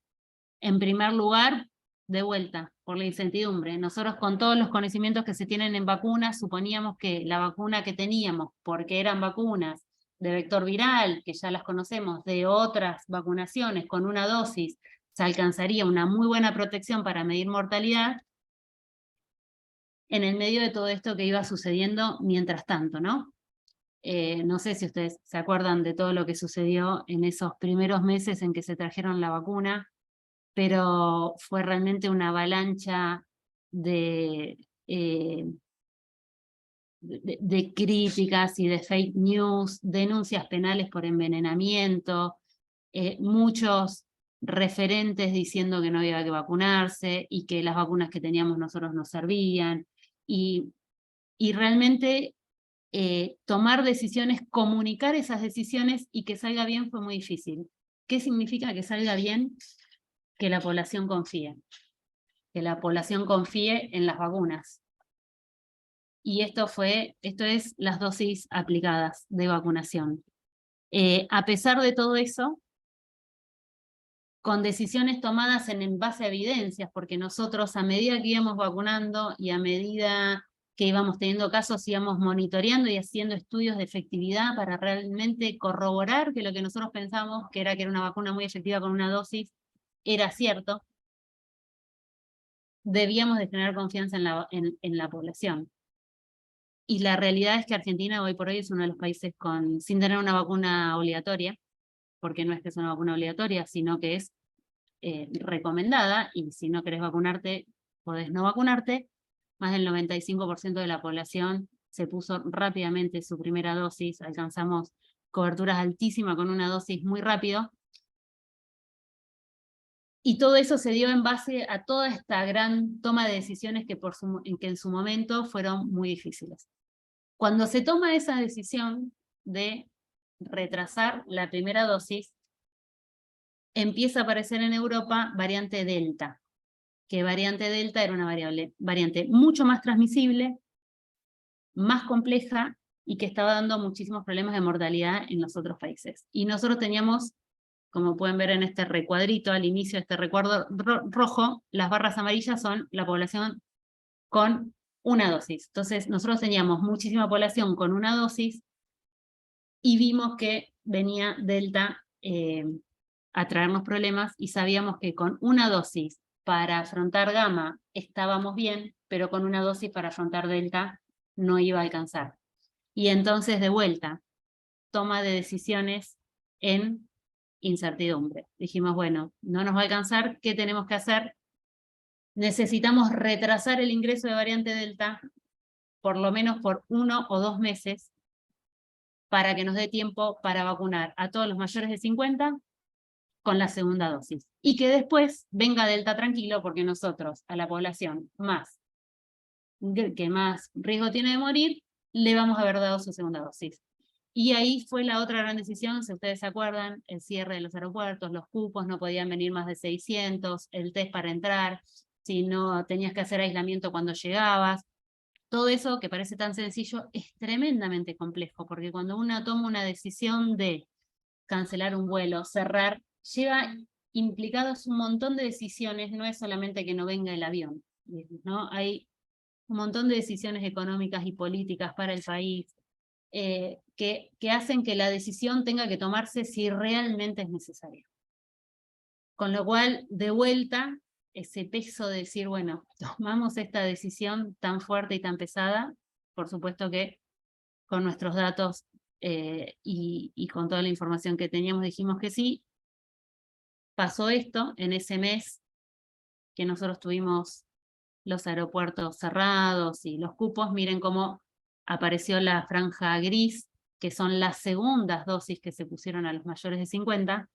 En primer lugar, de vuelta, por la incertidumbre. Nosotros, con todos los conocimientos que se tienen en vacunas, suponíamos que la vacuna que teníamos, porque eran vacunas de vector viral, que ya las conocemos, de otras vacunaciones, con 1 dosis, se alcanzaría una muy buena protección para medir mortalidad, en el medio de todo esto que iba sucediendo mientras tanto, ¿no? No sé si ustedes se acuerdan de todo lo que sucedió en esos primeros meses en que se trajeron la vacuna, pero fue realmente una avalancha de críticas y de fake news, denuncias penales por envenenamiento, muchos referentes diciendo que no había que vacunarse y que las vacunas que teníamos nosotros no servían, y realmente tomar decisiones, comunicar esas decisiones y que salga bien fue muy difícil. ¿Qué significa que salga bien? Que la población confíe. Que la población confíe en las vacunas. Y esto es las dosis aplicadas de vacunación. A pesar de todo eso, con decisiones tomadas en base a evidencias, porque nosotros, a medida que íbamos vacunando y a medida que íbamos teniendo casos, íbamos monitoreando y haciendo estudios de efectividad para realmente corroborar que lo que nosotros pensamos, que era una vacuna muy efectiva con 1 dosis, era cierto. Debíamos de tener confianza en la población. Y la realidad es que Argentina hoy por hoy es uno de los países sin tener una vacuna obligatoria, porque no es que es una vacuna obligatoria, sino que es recomendada, y si no querés vacunarte, podés no vacunarte. Más del 95% de la población se puso rápidamente su primera dosis, alcanzamos coberturas altísimas con 1 dosis muy rápido. Y todo eso se dio en base a toda esta gran toma de decisiones que en su momento fueron muy difíciles. Cuando se toma esa decisión de retrasar la primera dosis, empieza a aparecer en Europa variante Delta, que variante Delta era una variante mucho más transmisible, más compleja, y que estaba dando muchísimos problemas de mortalidad en los otros países. Y nosotros teníamos, como pueden ver en este recuadrito, al inicio de este recuadro rojo, las barras amarillas son la población con una dosis. Entonces, nosotros teníamos muchísima población con una dosis, y vimos que venía Delta a traernos problemas, y sabíamos que con una dosis para afrontar Gamma estábamos bien, pero con una dosis para afrontar Delta no iba a alcanzar. Y entonces, de vuelta, toma de decisiones en incertidumbre. Dijimos, bueno, no nos va a alcanzar, ¿qué tenemos que hacer? Necesitamos retrasar el ingreso de variante Delta, por lo menos por 1 o 2 meses, para que nos dé tiempo para vacunar a todos los mayores de 50 con la segunda dosis. Y que después venga Delta tranquilo, porque nosotros, a la población que más riesgo tiene de morir, le vamos a haber dado su segunda dosis. Y ahí fue la otra gran decisión, si ustedes se acuerdan, el cierre de los aeropuertos, los cupos, no podían venir más de 600, el test para entrar, si no tenías que hacer aislamiento cuando llegabas. Todo eso, que parece tan sencillo, es tremendamente complejo, porque cuando uno toma una decisión de cancelar un vuelo, cerrar, lleva implicados un montón de decisiones, no es solamente que no venga el avión, ¿no? Hay un montón de decisiones económicas y políticas para el país, que hacen que la decisión tenga que tomarse si realmente es necesario. Con lo cual, de vuelta, ese peso de decir, bueno, tomamos esta decisión tan fuerte y tan pesada, por supuesto que con nuestros datos y con toda la información que teníamos dijimos que sí. Pasó esto en ese mes que nosotros tuvimos los aeropuertos cerrados y los cupos. Miren cómo apareció la franja gris, que son las segundas dosis que se pusieron a los mayores de 50,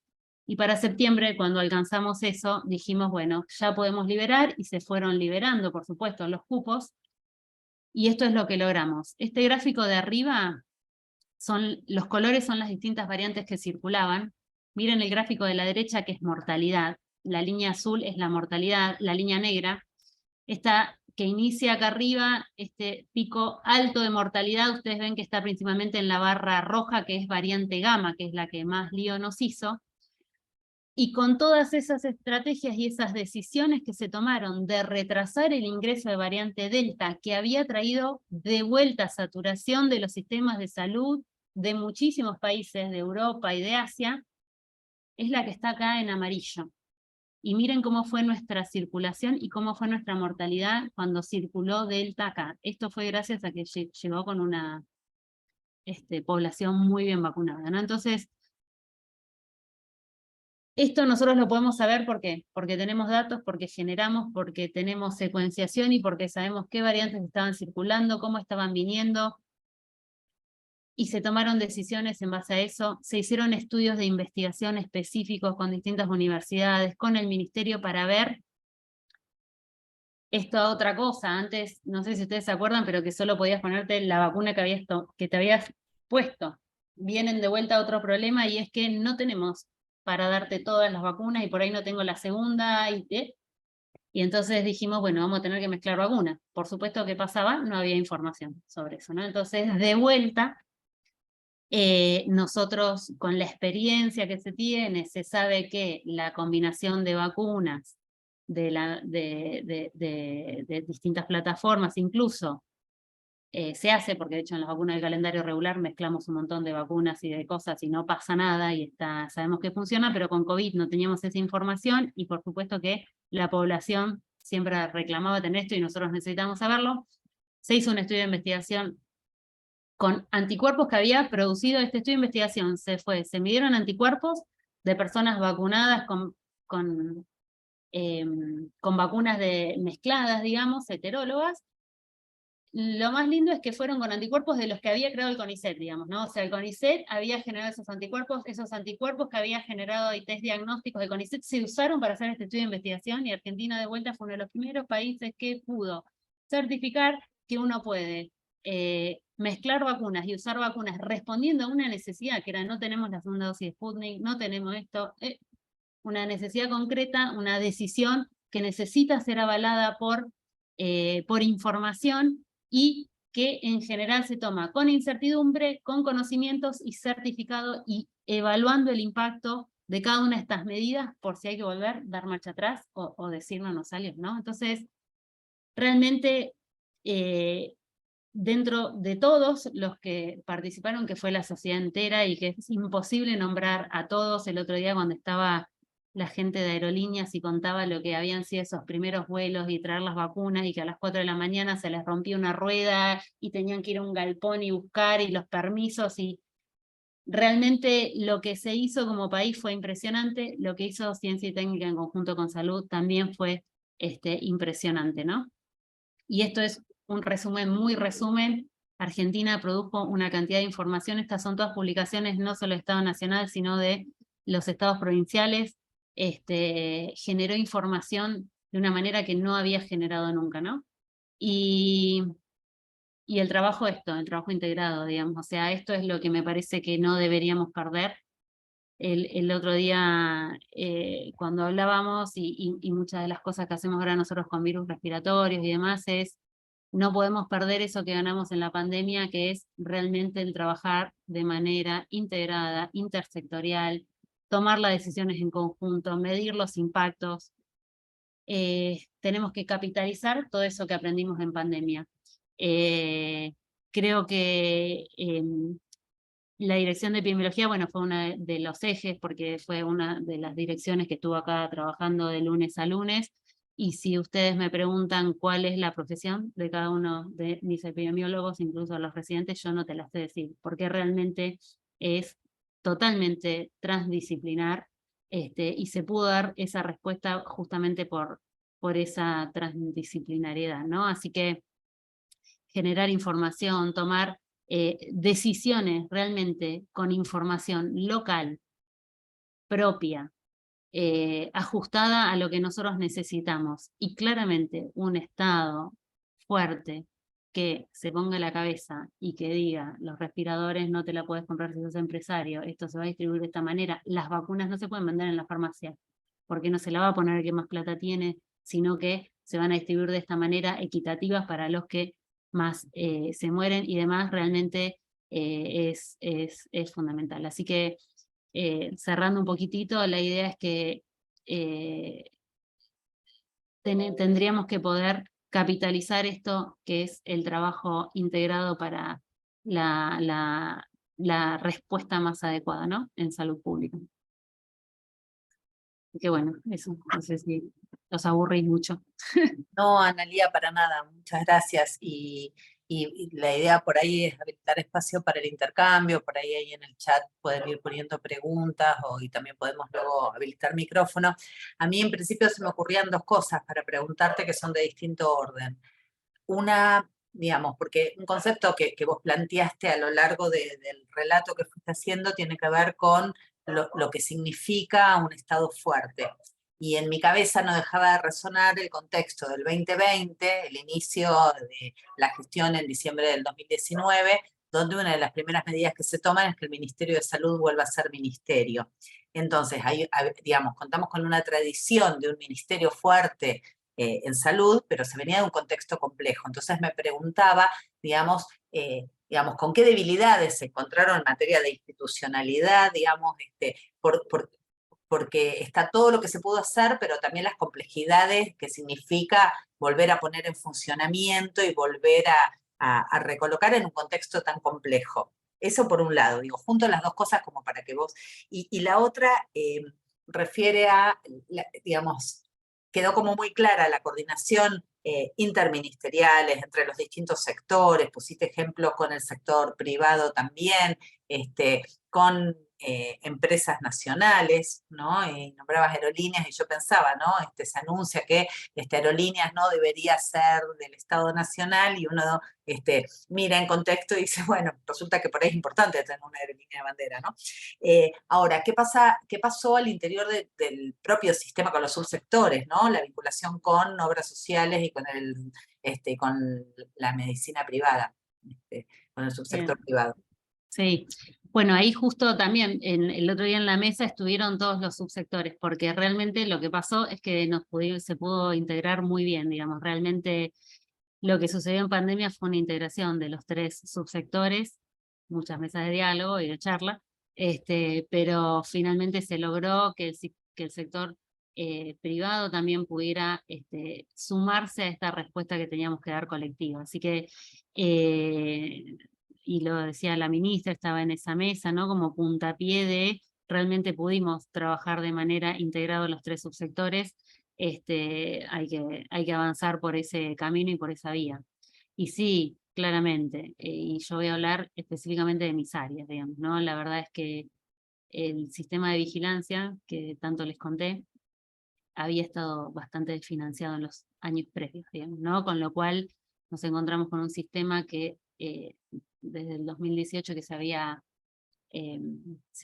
y para septiembre, cuando alcanzamos eso, dijimos, bueno, ya podemos liberar, y se fueron liberando, por supuesto, los cupos, y esto es lo que logramos. Este gráfico de arriba, los colores son las distintas variantes que circulaban. Miren el gráfico de la derecha, que es mortalidad, la línea azul es la mortalidad, la línea negra, esta que inicia acá arriba, este pico alto de mortalidad, ustedes ven que está principalmente en la barra roja, que es variante Gamma, que es la que más lío nos hizo. Y con todas esas estrategias y esas decisiones que se tomaron de retrasar el ingreso de variante Delta, que había traído de vuelta saturación de los sistemas de salud de muchísimos países de Europa y de Asia, es la que está acá en amarillo. Y miren cómo fue nuestra circulación y cómo fue nuestra mortalidad cuando circuló Delta acá. Esto fue gracias a que llegó con una población muy bien vacunada, ¿no? Entonces, esto nosotros lo podemos saber, ¿por qué? Porque tenemos datos, porque generamos, porque tenemos secuenciación y porque sabemos qué variantes estaban circulando, cómo estaban viniendo, y se tomaron decisiones en base a eso. Se hicieron estudios de investigación específicos con distintas universidades, con el ministerio, para ver esto otra cosa. Antes, no sé si ustedes se acuerdan, pero que solo podías ponerte la vacuna que te habías puesto. Vienen de vuelta a otro problema, y es que no tenemos para darte todas las vacunas, y por ahí no tengo la segunda, y entonces dijimos, bueno, vamos a tener que mezclar vacunas. Por supuesto que pasaba, no había información sobre eso, ¿no? Entonces, de vuelta, nosotros, con la experiencia que se tiene, se sabe que la combinación de vacunas de distintas plataformas, incluso, se hace, porque de hecho en las vacunas del calendario regular mezclamos un montón de vacunas y de cosas y no pasa nada, y sabemos que funciona, pero con COVID no teníamos esa información, y por supuesto que la población siempre reclamaba tener esto y nosotros necesitamos saberlo. Se hizo un estudio de investigación con anticuerpos que había producido este estudio de investigación. Se midieron anticuerpos de personas vacunadas con vacunas mezcladas, digamos, heterólogas. Lo más lindo es que fueron con anticuerpos de los que había creado el CONICET, digamos, ¿no? O sea, el CONICET había generado esos anticuerpos que había generado y test diagnósticos de CONICET se usaron para hacer este estudio de investigación, y Argentina de vuelta fue uno de los primeros países que pudo certificar que uno puede mezclar vacunas y usar vacunas respondiendo a una necesidad, que era: no tenemos la segunda dosis de Sputnik, no tenemos esto. una necesidad concreta, una decisión que necesita ser avalada por información y que en general se toma con incertidumbre, con conocimientos y certificado y evaluando el impacto de cada una de estas medidas por si hay que volver, dar marcha atrás o decir no nos salió, ¿no? Entonces, realmente dentro de todos los que participaron, que fue la sociedad entera y que es imposible nombrar a todos, el otro día cuando estaba la gente de aerolíneas y contaba lo que habían sido esos primeros vuelos y traer las vacunas y que a las 4 de la mañana se les rompía una rueda y tenían que ir a un galpón y buscar y los permisos y realmente lo que se hizo como país fue impresionante, lo que hizo Ciencia y Técnica en conjunto con Salud también fue impresionante, ¿no? Y esto es un resumen, muy resumen. Argentina produjo una cantidad de información, estas son todas publicaciones no solo del Estado Nacional, sino de los estados provinciales, generó información de una manera que no había generado nunca, ¿no? Y el trabajo el trabajo integrado, digamos, o sea, esto es lo que me parece que no deberíamos perder. El otro día, cuando hablábamos, y muchas de las cosas que hacemos ahora nosotros con virus respiratorios y demás, es no podemos perder eso que ganamos en la pandemia, que es realmente el trabajar de manera integrada, intersectorial, tomar las decisiones en conjunto, medir los impactos. Tenemos que capitalizar todo eso que aprendimos en pandemia. Creo que la dirección de epidemiología, bueno, fue uno de los ejes, porque fue una de las direcciones que estuvo acá trabajando de lunes a lunes, y si ustedes me preguntan cuál es la profesión de cada uno de mis epidemiólogos, incluso los residentes, yo no te la sé decir, porque realmente es totalmente transdisciplinar, y se pudo dar esa respuesta justamente por esa transdisciplinariedad, ¿no? Así que generar información, tomar decisiones realmente con información local, propia, ajustada a lo que nosotros necesitamos. Y claramente un Estado fuerte que se ponga la cabeza y que diga, los respiradores no te la puedes comprar si sos empresario, esto se va a distribuir de esta manera, las vacunas no se pueden vender en la farmacia, porque no se la va a poner el que más plata tiene, sino que se van a distribuir de esta manera equitativas para los que más se mueren y demás, realmente es fundamental. Así que cerrando un poquitito, la idea es que tendríamos que poder capitalizar esto que es el trabajo integrado para la respuesta más adecuada, ¿no? En salud pública. Así que bueno, eso, no sé si los aburrís mucho. No, Analía, para nada, muchas gracias. Y la idea por ahí es habilitar espacio para el intercambio, por ahí en el chat pueden ir poniendo preguntas y también podemos luego habilitar micrófono. A mí en principio se me ocurrían dos cosas para preguntarte que son de distinto orden. Una, digamos, porque un concepto que vos planteaste a lo largo del relato que fuiste haciendo tiene que ver con lo que significa un Estado fuerte. Y en mi cabeza no dejaba de resonar el contexto del 2020, el inicio de la gestión en diciembre del 2019, donde una de las primeras medidas que se toman es que el Ministerio de Salud vuelva a ser ministerio. Entonces, digamos, contamos con una tradición de un ministerio fuerte en salud, pero se venía de un contexto complejo. Entonces me preguntaba, digamos, con qué debilidades se encontraron en materia de institucionalidad, digamos, porque está todo lo que se pudo hacer, pero también las complejidades que significa volver a poner en funcionamiento y volver a recolocar en un contexto tan complejo. Eso por un lado, digo, junto las dos cosas como para que vos... Y la otra refiere a, digamos, quedó como muy clara la coordinación interministeriales entre los distintos sectores, pusiste ejemplos con el sector privado también, con empresas nacionales, ¿no? Y nombrabas aerolíneas y yo pensaba, ¿no? Se anuncia que aerolíneas no debería ser del Estado Nacional y uno mira en contexto y dice, bueno, resulta que por ahí es importante tener una aerolínea de bandera, ¿no? Ahora, ¿qué pasó al interior del propio sistema con los subsectores, ¿no? La vinculación con obras sociales y con la medicina privada, con el subsector privado. Sí, Bueno, ahí justo también, el otro día en la mesa estuvieron todos los subsectores, porque realmente lo que pasó es que se pudo integrar muy bien, digamos, realmente lo que sucedió en pandemia fue una integración de los 3 subsectores, muchas mesas de diálogo y de charla, pero finalmente se logró que el sector privado también pudiera sumarse a esta respuesta que teníamos que dar colectiva. Así que, y lo decía la ministra, estaba en esa mesa, ¿no? Como puntapié de realmente pudimos trabajar de manera integrada los 3 subsectores. Hay que avanzar por ese camino y por esa vía. Y sí, claramente, y yo voy a hablar específicamente de mis áreas, digamos, ¿no? La verdad es que el sistema de vigilancia, que tanto les conté, había estado bastante desfinanciado en los años previos, digamos, ¿no? Con lo cual nos encontramos con un sistema que desde el 2018 que se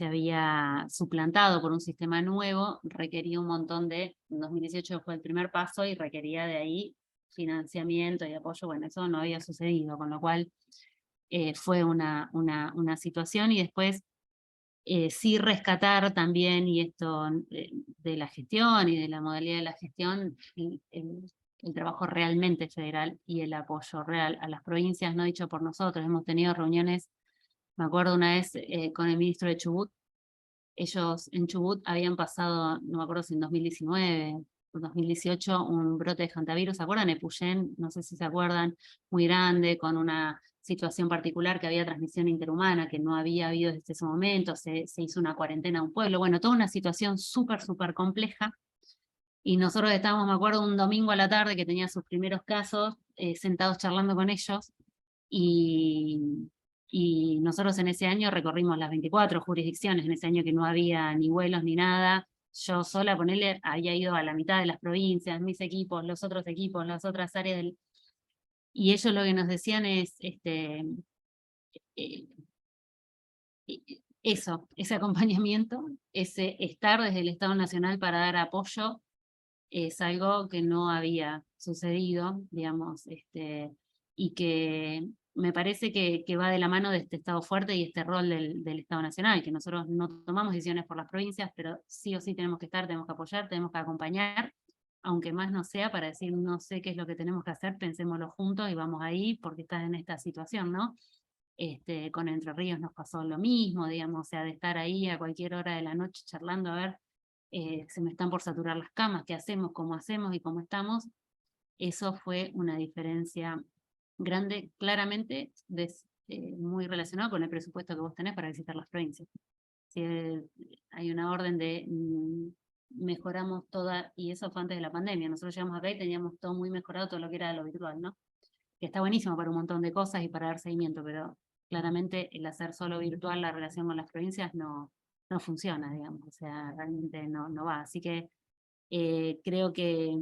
había suplantado por un sistema nuevo, requería un montón en 2018 fue el primer paso y requería de ahí financiamiento y apoyo. Bueno, eso no había sucedido, con lo cual fue una situación. Y después sí rescatar también, y esto de la gestión y de la modalidad de la gestión, el trabajo realmente federal y el apoyo real a las provincias, no dicho por nosotros. Hemos tenido reuniones, me acuerdo una vez con el ministro de Chubut. Ellos en Chubut habían pasado, no me acuerdo si en 2019 o 2018, un brote de hantavirus. ¿Se acuerdan? Epuyén, no sé si se acuerdan, muy grande, con una situación particular que había transmisión interhumana, que no había habido desde ese momento, se hizo una cuarentena a un pueblo. Bueno, toda una situación súper, súper compleja. Y nosotros estábamos, me acuerdo, un domingo a la tarde que tenía sus primeros casos, sentados charlando con ellos, y nosotros en ese año recorrimos las 24 jurisdicciones, en ese año que no había ni vuelos ni nada. Yo sola, ponerle, había ido a la mitad de las provincias, mis equipos, los otros equipos, las otras áreas y ellos lo que nos decían es eh, ese acompañamiento, ese estar desde el Estado Nacional para dar apoyo, es algo que no había sucedido, digamos, y que me parece que va de la mano de este Estado fuerte y este rol del Estado Nacional, que nosotros no tomamos decisiones por las provincias, pero sí o sí tenemos que estar, tenemos que apoyar, tenemos que acompañar, aunque más no sea para decir no sé qué es lo que tenemos que hacer, pensémoslo juntos y vamos ahí porque estás en esta situación, ¿no? Con Entre Ríos nos pasó lo mismo, digamos, o sea, de estar ahí a cualquier hora de la noche charlando, a ver, se me están por saturar las camas, ¿qué hacemos, cómo hacemos y cómo estamos? Eso fue una diferencia grande, claramente muy relacionado con el presupuesto que vos tenés para visitar las provincias. Si hay una orden de mejoramos toda, y eso fue antes de la pandemia, nosotros llegamos acá y teníamos todo muy mejorado, todo lo que era lo virtual, ¿no? Que está buenísimo para un montón de cosas y para dar seguimiento, pero claramente el hacer solo virtual la relación con las provincias no funciona, digamos, o sea, realmente no va. Así que creo que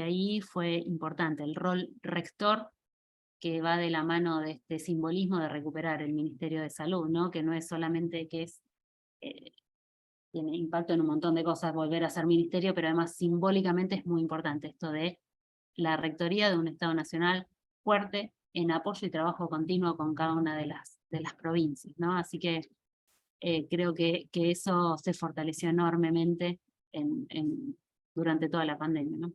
ahí fue importante el rol rector, que va de la mano de este simbolismo de recuperar el Ministerio de Salud, ¿no? Que no es solamente que tiene impacto en un montón de cosas volver a ser ministerio, pero además simbólicamente es muy importante esto de la rectoría de un Estado Nacional fuerte en apoyo y trabajo continuo con cada una de las provincias, ¿no? Así que creo que eso se fortaleció enormemente durante toda la pandemia, ¿no?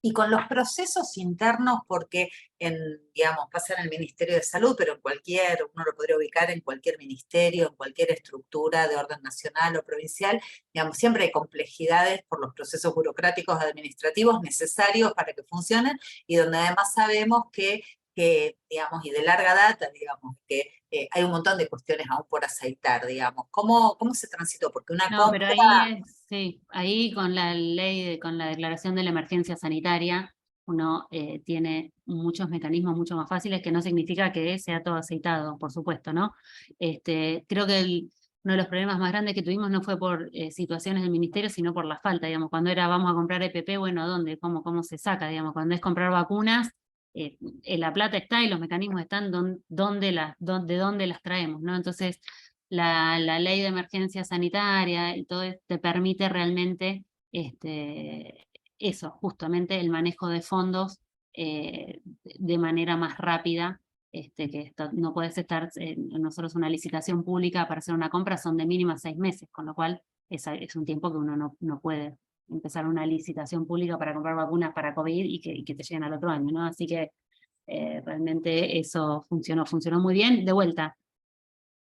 Y con los procesos internos, porque digamos, pasa en el Ministerio de Salud, pero uno lo podría ubicar en cualquier ministerio, en cualquier estructura de orden nacional o provincial, digamos, siempre hay complejidades por los procesos burocráticos administrativos necesarios para que funcionen, y donde además sabemos que digamos, y de larga data, digamos, que hay un montón de cuestiones aún por aceitar, digamos. ¿Cómo se transitó? Porque una No, pero compra... sí, ahí con la ley, con la declaración de la emergencia sanitaria, uno tiene muchos mecanismos mucho más fáciles, que no significa que sea todo aceitado, por supuesto, ¿no? Creo que uno de los problemas más grandes que tuvimos no fue por situaciones del ministerio, sino por la falta, digamos, cuando era vamos a comprar EPP, bueno, ¿dónde? ¿Cómo se saca? Digamos, cuando es comprar vacunas, la plata está y los mecanismos están de dónde las traemos, ¿no? Entonces, la ley de emergencia sanitaria y todo te permite realmente eso, justamente el manejo de fondos de manera más rápida que esto, no puedes estar, nosotros una licitación pública para hacer una compra son de mínimo 6 meses, con lo cual es un tiempo que uno no puede empezar una licitación pública para comprar vacunas para COVID y que te lleguen al otro año, ¿no? Así que realmente eso funcionó muy bien. De vuelta,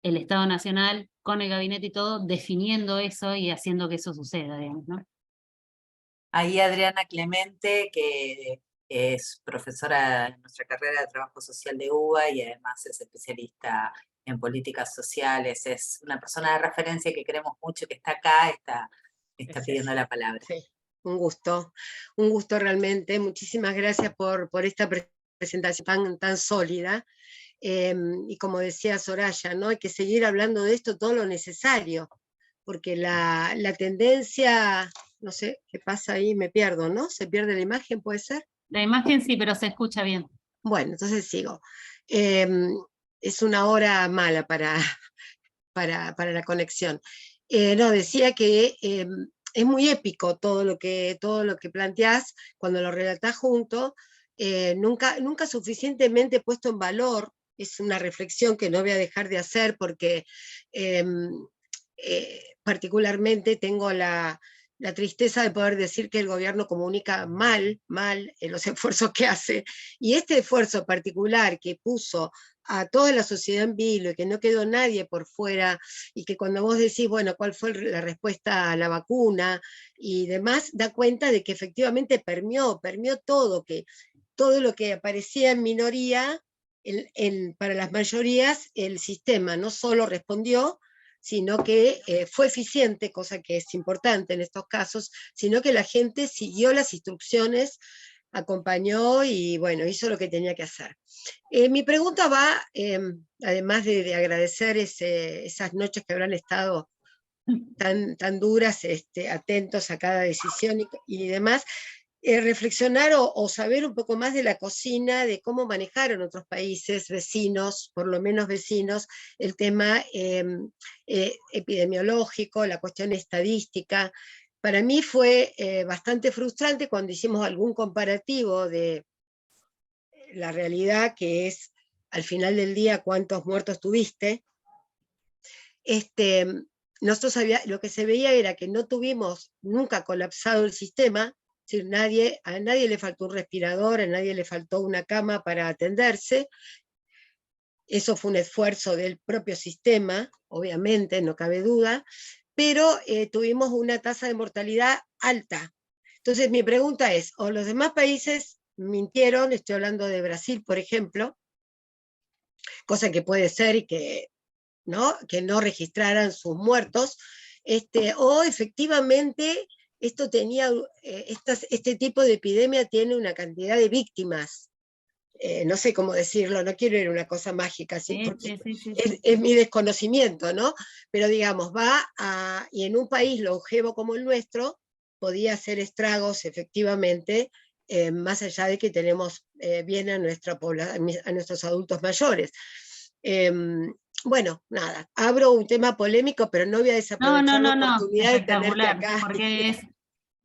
el Estado Nacional con el gabinete y todo, definiendo eso y haciendo que eso suceda, digamos, ¿no? Ahí Adriana Clemente, que es profesora en nuestra carrera de Trabajo Social de UBA y además es especialista en políticas sociales, es una persona de referencia que queremos mucho, que está acá, está pidiendo la palabra. Sí, un gusto realmente. Muchísimas gracias por esta presentación tan sólida. Y como decía Soraya, ¿no? Hay que seguir hablando de esto todo lo necesario, porque la tendencia, no sé qué pasa ahí, me pierdo, ¿no? ¿Se pierde la imagen, puede ser? La imagen sí, pero se escucha bien. Bueno, entonces sigo. Es una hora mala para la conexión. No, decía que es muy épico todo lo que planteás cuando lo relatás junto, nunca suficientemente puesto en valor. Es una reflexión que no voy a dejar de hacer porque particularmente tengo la tristeza de poder decir que el gobierno comunica mal los esfuerzos que hace, y este esfuerzo particular que puso a toda la sociedad en vilo y que no quedó nadie por fuera, y que cuando vos decís, bueno, ¿cuál fue la respuesta a la vacuna? Y demás, da cuenta de que efectivamente permeó todo, que todo lo que aparecía en minoría, para las mayorías, el sistema no solo respondió, sino que fue eficiente, cosa que es importante en estos casos, sino que la gente siguió las instrucciones, acompañó y bueno, hizo lo que tenía que hacer. Mi pregunta va, además de agradecer esas noches que habrán estado tan duras, atentos a cada decisión y demás, reflexionar o saber un poco más de la cocina, de cómo manejaron otros países vecinos, por lo menos vecinos, el tema epidemiológico, la cuestión estadística. Para mí fue bastante frustrante cuando hicimos algún comparativo de la realidad, que es al final del día cuántos muertos tuviste. Nosotros lo que se veía era que no tuvimos nunca colapsado el sistema, es decir, a nadie le faltó un respirador, a nadie le faltó una cama para atenderse. Eso fue un esfuerzo del propio sistema, obviamente, no cabe duda, pero tuvimos una tasa de mortalidad alta. Entonces mi pregunta es, ¿o los demás países mintieron? Estoy hablando de Brasil, por ejemplo, cosa que puede ser y que no registraran sus muertos, o efectivamente este tipo de epidemia tiene una cantidad de víctimas. No sé cómo decirlo, no quiero ir a una cosa mágica, ¿sí? Porque Sí. Es mi desconocimiento, ¿no? Pero digamos, y en un país longevo como el nuestro, podía hacer estragos efectivamente, más allá de que tenemos bien a nuestros adultos mayores. Bueno, nada, abro un tema polémico, pero no voy a desaprovechar la oportunidad de tenerte espectacular, acá. porque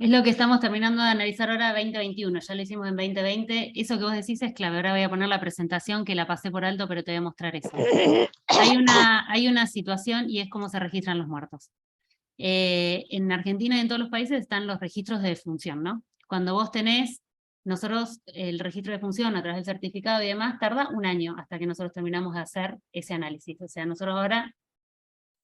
es lo que estamos terminando de analizar ahora 2021, ya lo hicimos en 2020, eso que vos decís es clave, ahora voy a poner la presentación que la pasé por alto, pero te voy a mostrar eso. Hay una situación y es cómo se registran los muertos. En Argentina y en todos los países están los registros de defunción, ¿no? Cuando vos tenés, nosotros el registro de defunción a través del certificado y demás tarda un año hasta que nosotros terminamos de hacer ese análisis. O sea, nosotros ahora,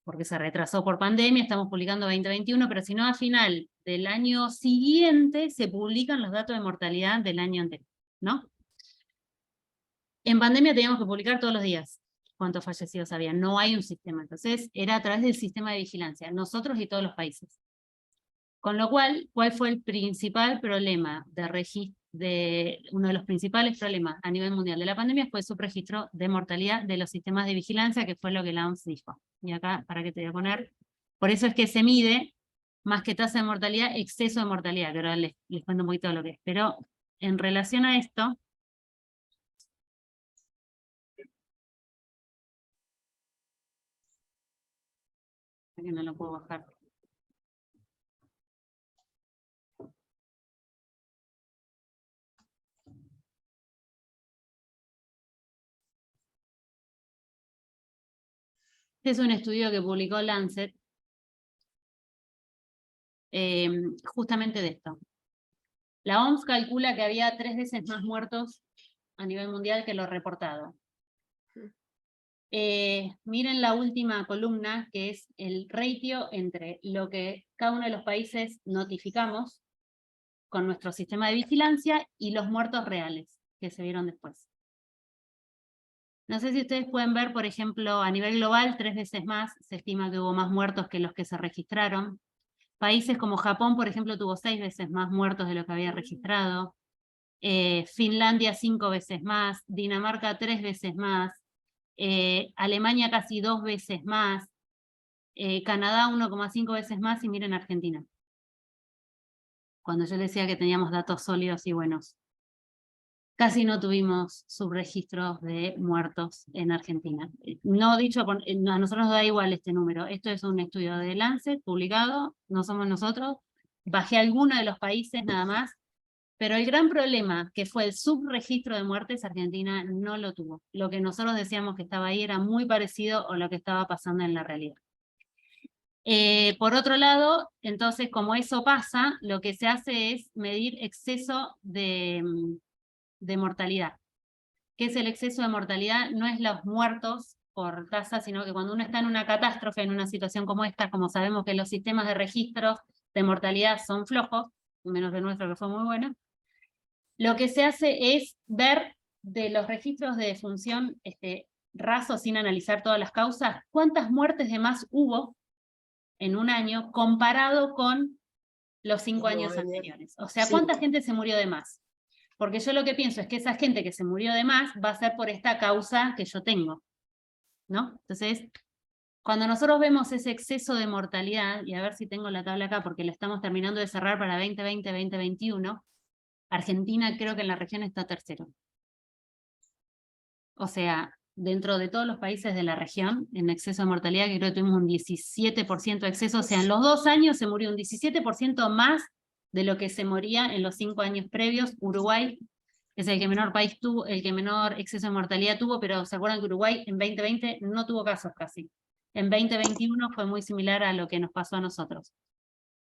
porque se retrasó por pandemia, estamos publicando 2021, pero si no, a final del año siguiente se publican los datos de mortalidad del año anterior, ¿no? En pandemia teníamos que publicar todos los días cuántos fallecidos había, no hay un sistema, entonces era a través del sistema de vigilancia, nosotros y todos los países. Con lo cual, ¿cuál fue el principal problema uno de los principales problemas a nivel mundial de la pandemia? Fue el subregistro de mortalidad de los sistemas de vigilancia, que fue lo que la OMS dijo. Y acá, ¿para qué te voy a poner? Por eso es que se mide, más que tasa de mortalidad, exceso de mortalidad, que ahora les cuento un poquito lo que es. Pero en relación a esto, que no lo puedo bajar. Este es un estudio que publicó Lancet, justamente de esto. La OMS calcula que había 3 veces más muertos a nivel mundial que lo reportado. Miren la última columna, que es el ratio entre lo que cada uno de los países notificamos con nuestro sistema de vigilancia y los muertos reales que se vieron después. No sé si ustedes pueden ver, por ejemplo, a nivel global, 3 veces más, se estima que hubo más muertos que los que se registraron. Países como Japón, por ejemplo, tuvo 6 veces más muertos de lo que había registrado. Finlandia 5 veces más, Dinamarca 3 veces más, Alemania casi 2 veces más, Canadá 1,5 veces más, y miren Argentina. Cuando yo decía que teníamos datos sólidos y buenos. Casi no tuvimos subregistros de muertos en Argentina. No dicho, a nosotros nos da igual este número. Esto es un estudio de Lancet publicado, no somos nosotros. Bajé alguno de los países nada más, pero el gran problema, que fue el subregistro de muertes, Argentina no lo tuvo. Lo que nosotros decíamos que estaba ahí era muy parecido a lo que estaba pasando en la realidad. Por otro lado, entonces, como eso pasa, lo que se hace es medir exceso de mortalidad. ¿Qué es el exceso de mortalidad? No es los muertos por tasa, sino que cuando uno está en una catástrofe, en una situación como esta, como sabemos que los sistemas de registros de mortalidad son flojos, menos el nuestro que fue muy bueno, lo que se hace es ver de los registros de defunción rasos sin analizar todas las causas, cuántas muertes de más hubo en un año comparado con los 5 años anteriores. O sea, ¿cuánta gente se murió de más? Porque yo lo que pienso es que esa gente que se murió de más va a ser por esta causa que yo tengo, ¿no? Entonces, cuando nosotros vemos ese exceso de mortalidad, y a ver si tengo la tabla acá porque la estamos terminando de cerrar para 2020-2021, Argentina creo que en la región está tercero. O sea, dentro de todos los países de la región, en exceso de mortalidad, que creo que tuvimos un 17% de exceso, o sea, en los 2 años se murió un 17% más de lo que se moría en los 5 años previos. Uruguay es el que menor país tuvo, el que menor exceso de mortalidad tuvo, pero ¿se acuerdan que Uruguay en 2020 no tuvo casos casi? En 2021 fue muy similar a lo que nos pasó a nosotros.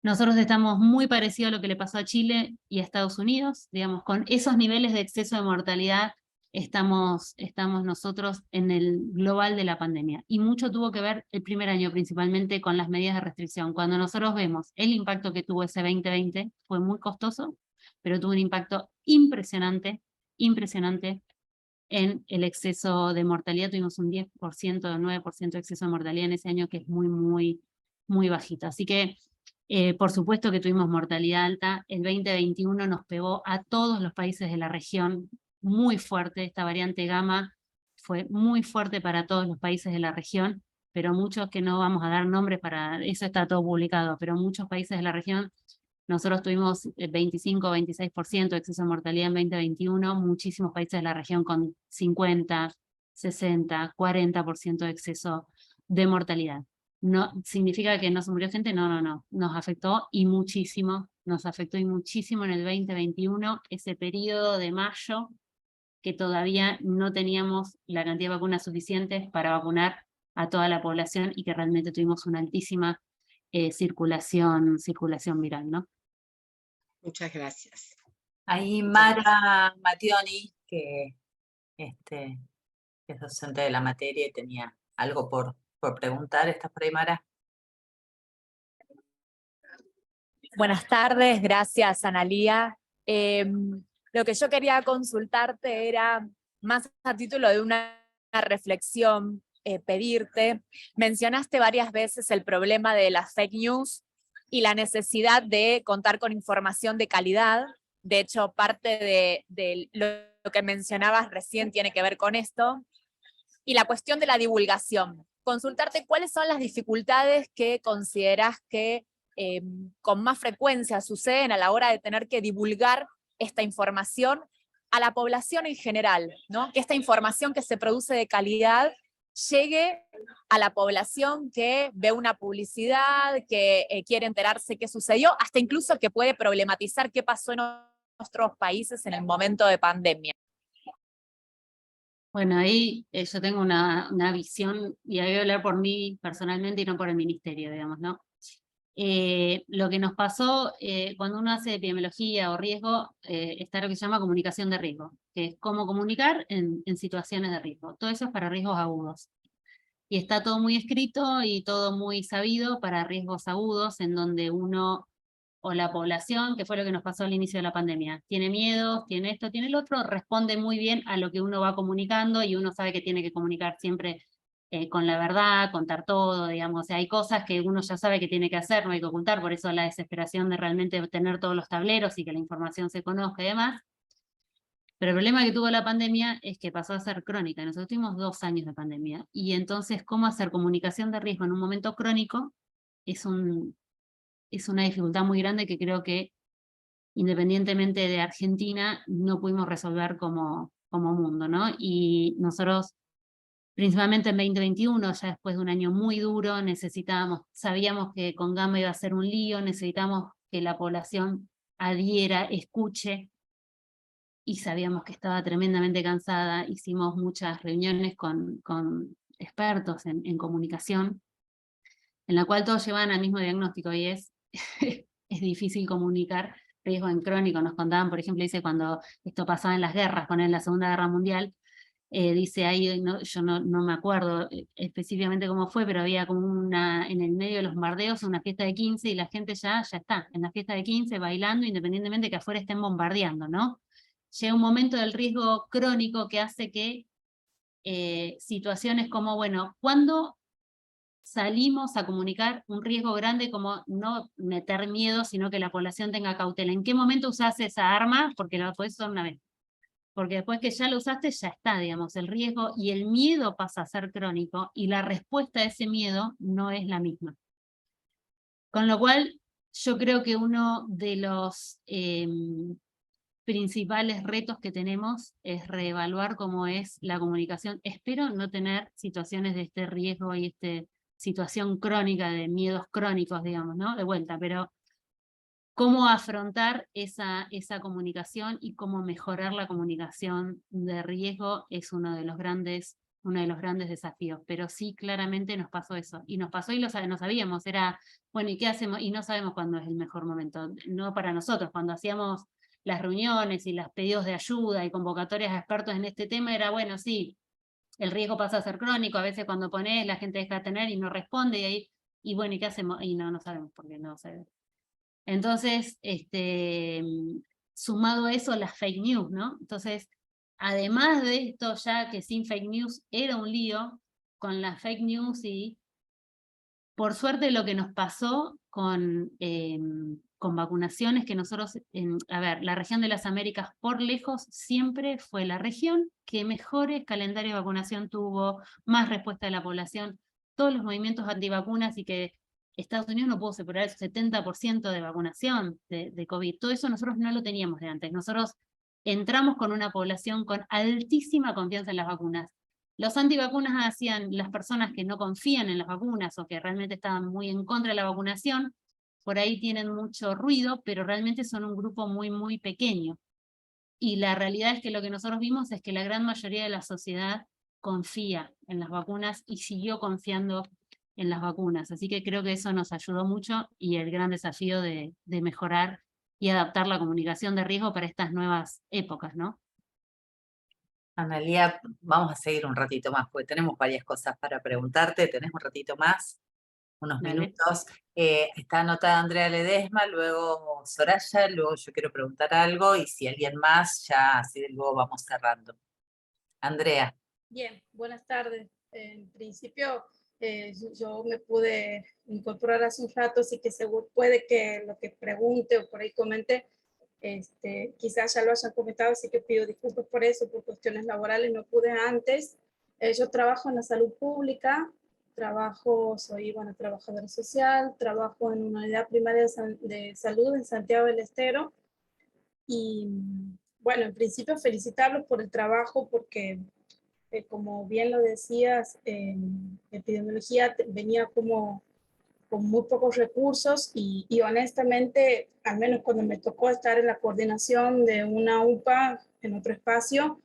Nosotros estamos muy parecidos a lo que le pasó a Chile y a Estados Unidos, digamos, con esos niveles de exceso de mortalidad estamos nosotros en el global de la pandemia. Y mucho tuvo que ver el primer año, principalmente con las medidas de restricción. Cuando nosotros vemos el impacto que tuvo ese 2020, fue muy costoso, pero tuvo un impacto impresionante, impresionante en el exceso de mortalidad. Tuvimos un 10%, 9% de exceso de mortalidad en ese año, que es muy, muy, muy bajito. Así que, por supuesto que tuvimos mortalidad alta. El 2021 nos pegó a todos los países de la región muy fuerte. Esta variante gamma fue muy fuerte para todos los países de la región, pero muchos, que no vamos a dar nombres, para eso está todo publicado, pero muchos países de la región, nosotros tuvimos 25 26% de exceso de mortalidad en 2021, muchísimos países de la región con 50, 60, 40% de exceso de mortalidad. No significa que no se murió gente, no, nos afectó y muchísimo, nos afectó y muchísimo en el 2021, ese periodo de mayo, que todavía no teníamos la cantidad de vacunas suficientes para vacunar a toda la población y que realmente tuvimos una altísima circulación viral, ¿no? Muchas gracias. Ahí Mara Mattioni, que es docente de la materia y tenía algo por preguntar. ¿Estás por ahí, Mara? Buenas tardes, gracias, Analía. Lo que yo quería consultarte era, más a título de una reflexión, pedirte, mencionaste varias veces el problema de las fake news y la necesidad de contar con información de calidad. De hecho, parte de lo que mencionabas recién tiene que ver con esto. Y la cuestión de la divulgación. Consultarte cuáles son las dificultades que consideras que con más frecuencia suceden a la hora de tener que divulgar esta información a la población en general, ¿no? Que esta información que se produce de calidad llegue a la población que ve una publicidad, que quiere enterarse qué sucedió, hasta incluso que puede problematizar qué pasó en nuestros países en el momento de pandemia. Bueno, ahí yo tengo una visión, y ahí voy a hablar por mí personalmente y no por el ministerio, digamos, ¿no? Lo que nos pasó cuando uno hace epidemiología o riesgo, está lo que se llama comunicación de riesgo, que es cómo comunicar en situaciones de riesgo. Todo eso es para riesgos agudos. Y está todo muy escrito y todo muy sabido para riesgos agudos, en donde uno o la población, que fue lo que nos pasó al inicio de la pandemia, tiene miedo, tiene esto, tiene el otro, responde muy bien a lo que uno va comunicando y uno sabe que tiene que comunicar siempre con la verdad, contar todo, digamos. O sea, hay cosas que uno ya sabe que tiene que hacer, no hay que ocultar, por eso la desesperación de realmente tener todos los tableros y que la información se conozca y demás. Pero el problema que tuvo la pandemia es que pasó a ser crónica. Nosotros tuvimos 2 años de pandemia. Y entonces, ¿cómo hacer comunicación de riesgo en un momento crónico? Es una dificultad muy grande que creo que, independientemente de Argentina, no pudimos resolver como mundo, ¿no? Y nosotros, principalmente en 2021, ya después de un año muy duro, sabíamos que con Gama iba a ser un lío, necesitamos que la población adhiera, escuche, y sabíamos que estaba tremendamente cansada. Hicimos muchas reuniones con expertos en comunicación, en la cual todos llevaban al mismo diagnóstico, y es difícil comunicar riesgo en crónico. Nos contaban, por ejemplo, dice cuando esto pasaba en las guerras, en la Segunda Guerra Mundial, dice ahí, yo no me acuerdo específicamente cómo fue, pero había como en el medio de los bombardeos, una fiesta de 15, y la gente ya está en la fiesta de 15 bailando, independientemente que afuera estén bombardeando, ¿no? Llega un momento del riesgo crónico que hace que situaciones como, bueno, ¿cuándo salimos a comunicar un riesgo grande, como no meter miedo, sino que la población tenga cautela? ¿En qué momento usás esa arma? Porque lo podés usar una vez. Porque después que ya lo usaste, ya está, digamos, el riesgo y el miedo pasa a ser crónico, y la respuesta a ese miedo no es la misma. Con lo cual, yo creo que uno de los principales retos que tenemos es reevaluar cómo es la comunicación. Espero no tener situaciones de este riesgo y situación crónica, de miedos crónicos, digamos, ¿no? De vuelta, pero cómo afrontar esa comunicación y cómo mejorar la comunicación de riesgo es uno de los grandes desafíos. Pero sí, claramente nos pasó eso. Y nos pasó y no sabíamos. Era, bueno, ¿y qué hacemos? Y no sabemos cuándo es el mejor momento. No para nosotros. Cuando hacíamos las reuniones y los pedidos de ayuda y convocatorias a expertos en este tema, era, bueno, sí, el riesgo pasa a ser crónico. A veces cuando pones, la gente deja de tener y no responde. Y bueno, ¿y qué hacemos? Y no sabemos, porque no sabemos. Entonces, sumado a eso, las fake news, ¿no? Entonces, además de esto, ya que sin fake news era un lío, con las fake news, y por suerte lo que nos pasó con vacunaciones, que nosotros, a ver, la región de las Américas por lejos siempre fue la región que mejores calendario de vacunación tuvo, más respuesta de la población, todos los movimientos antivacunas, y que Estados Unidos no pudo superar el 70% de vacunación de COVID. Todo eso nosotros no lo teníamos de antes. Nosotros entramos con una población con altísima confianza en las vacunas. Los antivacunas hacían las personas que no confían en las vacunas o que realmente estaban muy en contra de la vacunación, por ahí tienen mucho ruido, pero realmente son un grupo muy, muy pequeño. Y la realidad es que lo que nosotros vimos es que la gran mayoría de la sociedad confía en las vacunas y siguió confiando en las vacunas. Así que creo que eso nos ayudó mucho, y el gran desafío de mejorar y adaptar la comunicación de riesgo para estas nuevas épocas, ¿no? Analía, vamos a seguir un ratito más, porque tenemos varias cosas para preguntarte. ¿Tenés un ratito más? Unos Dale. minutos. Está anotada Andrea Ledesma, luego Soraya, luego yo quiero preguntar algo, y si alguien más, ya así luego vamos cerrando. Andrea. Bien, buenas tardes. En principio, yo me pude incorporar hace un rato, así que seguro puede que lo que pregunte o por ahí comente, quizás ya lo hayan comentado, así que pido disculpas por eso, por cuestiones laborales, no pude antes. Yo trabajo en la salud pública, soy trabajadora social, trabajo en una unidad primaria de salud en Santiago del Estero, y bueno, en principio felicitarlos por el trabajo, porque como bien lo decías, epidemiología venía como con muy pocos recursos, y honestamente, al menos cuando me tocó estar en la coordinación de una UPA en otro espacio,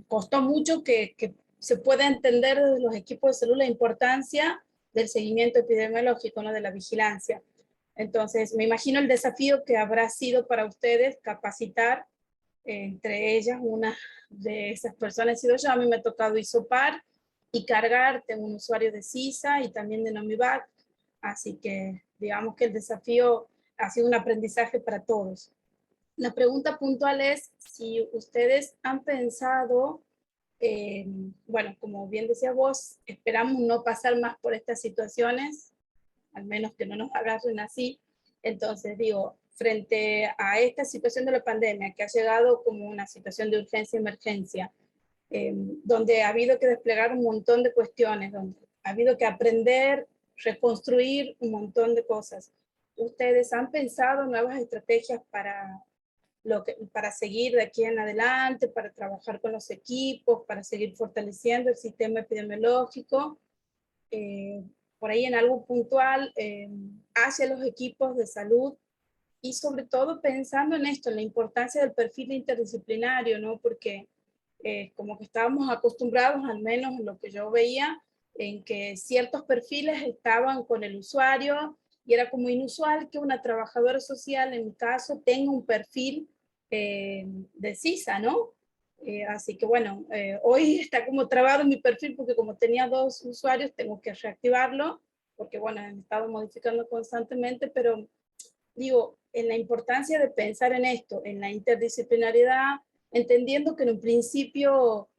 costó mucho que se pueda entender desde los equipos de salud la importancia del seguimiento epidemiológico, ¿no? De la vigilancia. Entonces, me imagino el desafío que habrá sido para ustedes capacitar, entre ellas una de esas personas he sido yo. A mí me ha tocado hisopar y cargar, tengo un usuario de CISA y también de Nomivac, así que digamos que el desafío ha sido un aprendizaje para todos. La pregunta puntual es si ustedes han pensado, bueno, como bien decía vos, esperamos no pasar más por estas situaciones, al menos que no nos agarren así. Entonces digo, frente a esta situación de la pandemia, que ha llegado como una situación de urgencia-emergencia, donde ha habido que desplegar un montón de cuestiones, donde ha habido que aprender, reconstruir un montón de cosas. ¿Ustedes han pensado nuevas estrategias para seguir de aquí en adelante, para trabajar con los equipos, para seguir fortaleciendo el sistema epidemiológico? Por ahí en algo puntual hacia los equipos de salud, y sobre todo pensando en esto, en la importancia del perfil interdisciplinario, ¿no? Porque como que estábamos acostumbrados, al menos en lo que yo veía, en que ciertos perfiles estaban con el usuario, y era como inusual que una trabajadora social, en mi caso, tenga un perfil de CISA, ¿no? Así que bueno, hoy está como trabado mi perfil, porque como tenía 2 usuarios, tengo que reactivarlo, porque bueno, han estado modificando constantemente, pero digo, en la importancia de pensar en esto, en la interdisciplinariedad, entendiendo que en un principio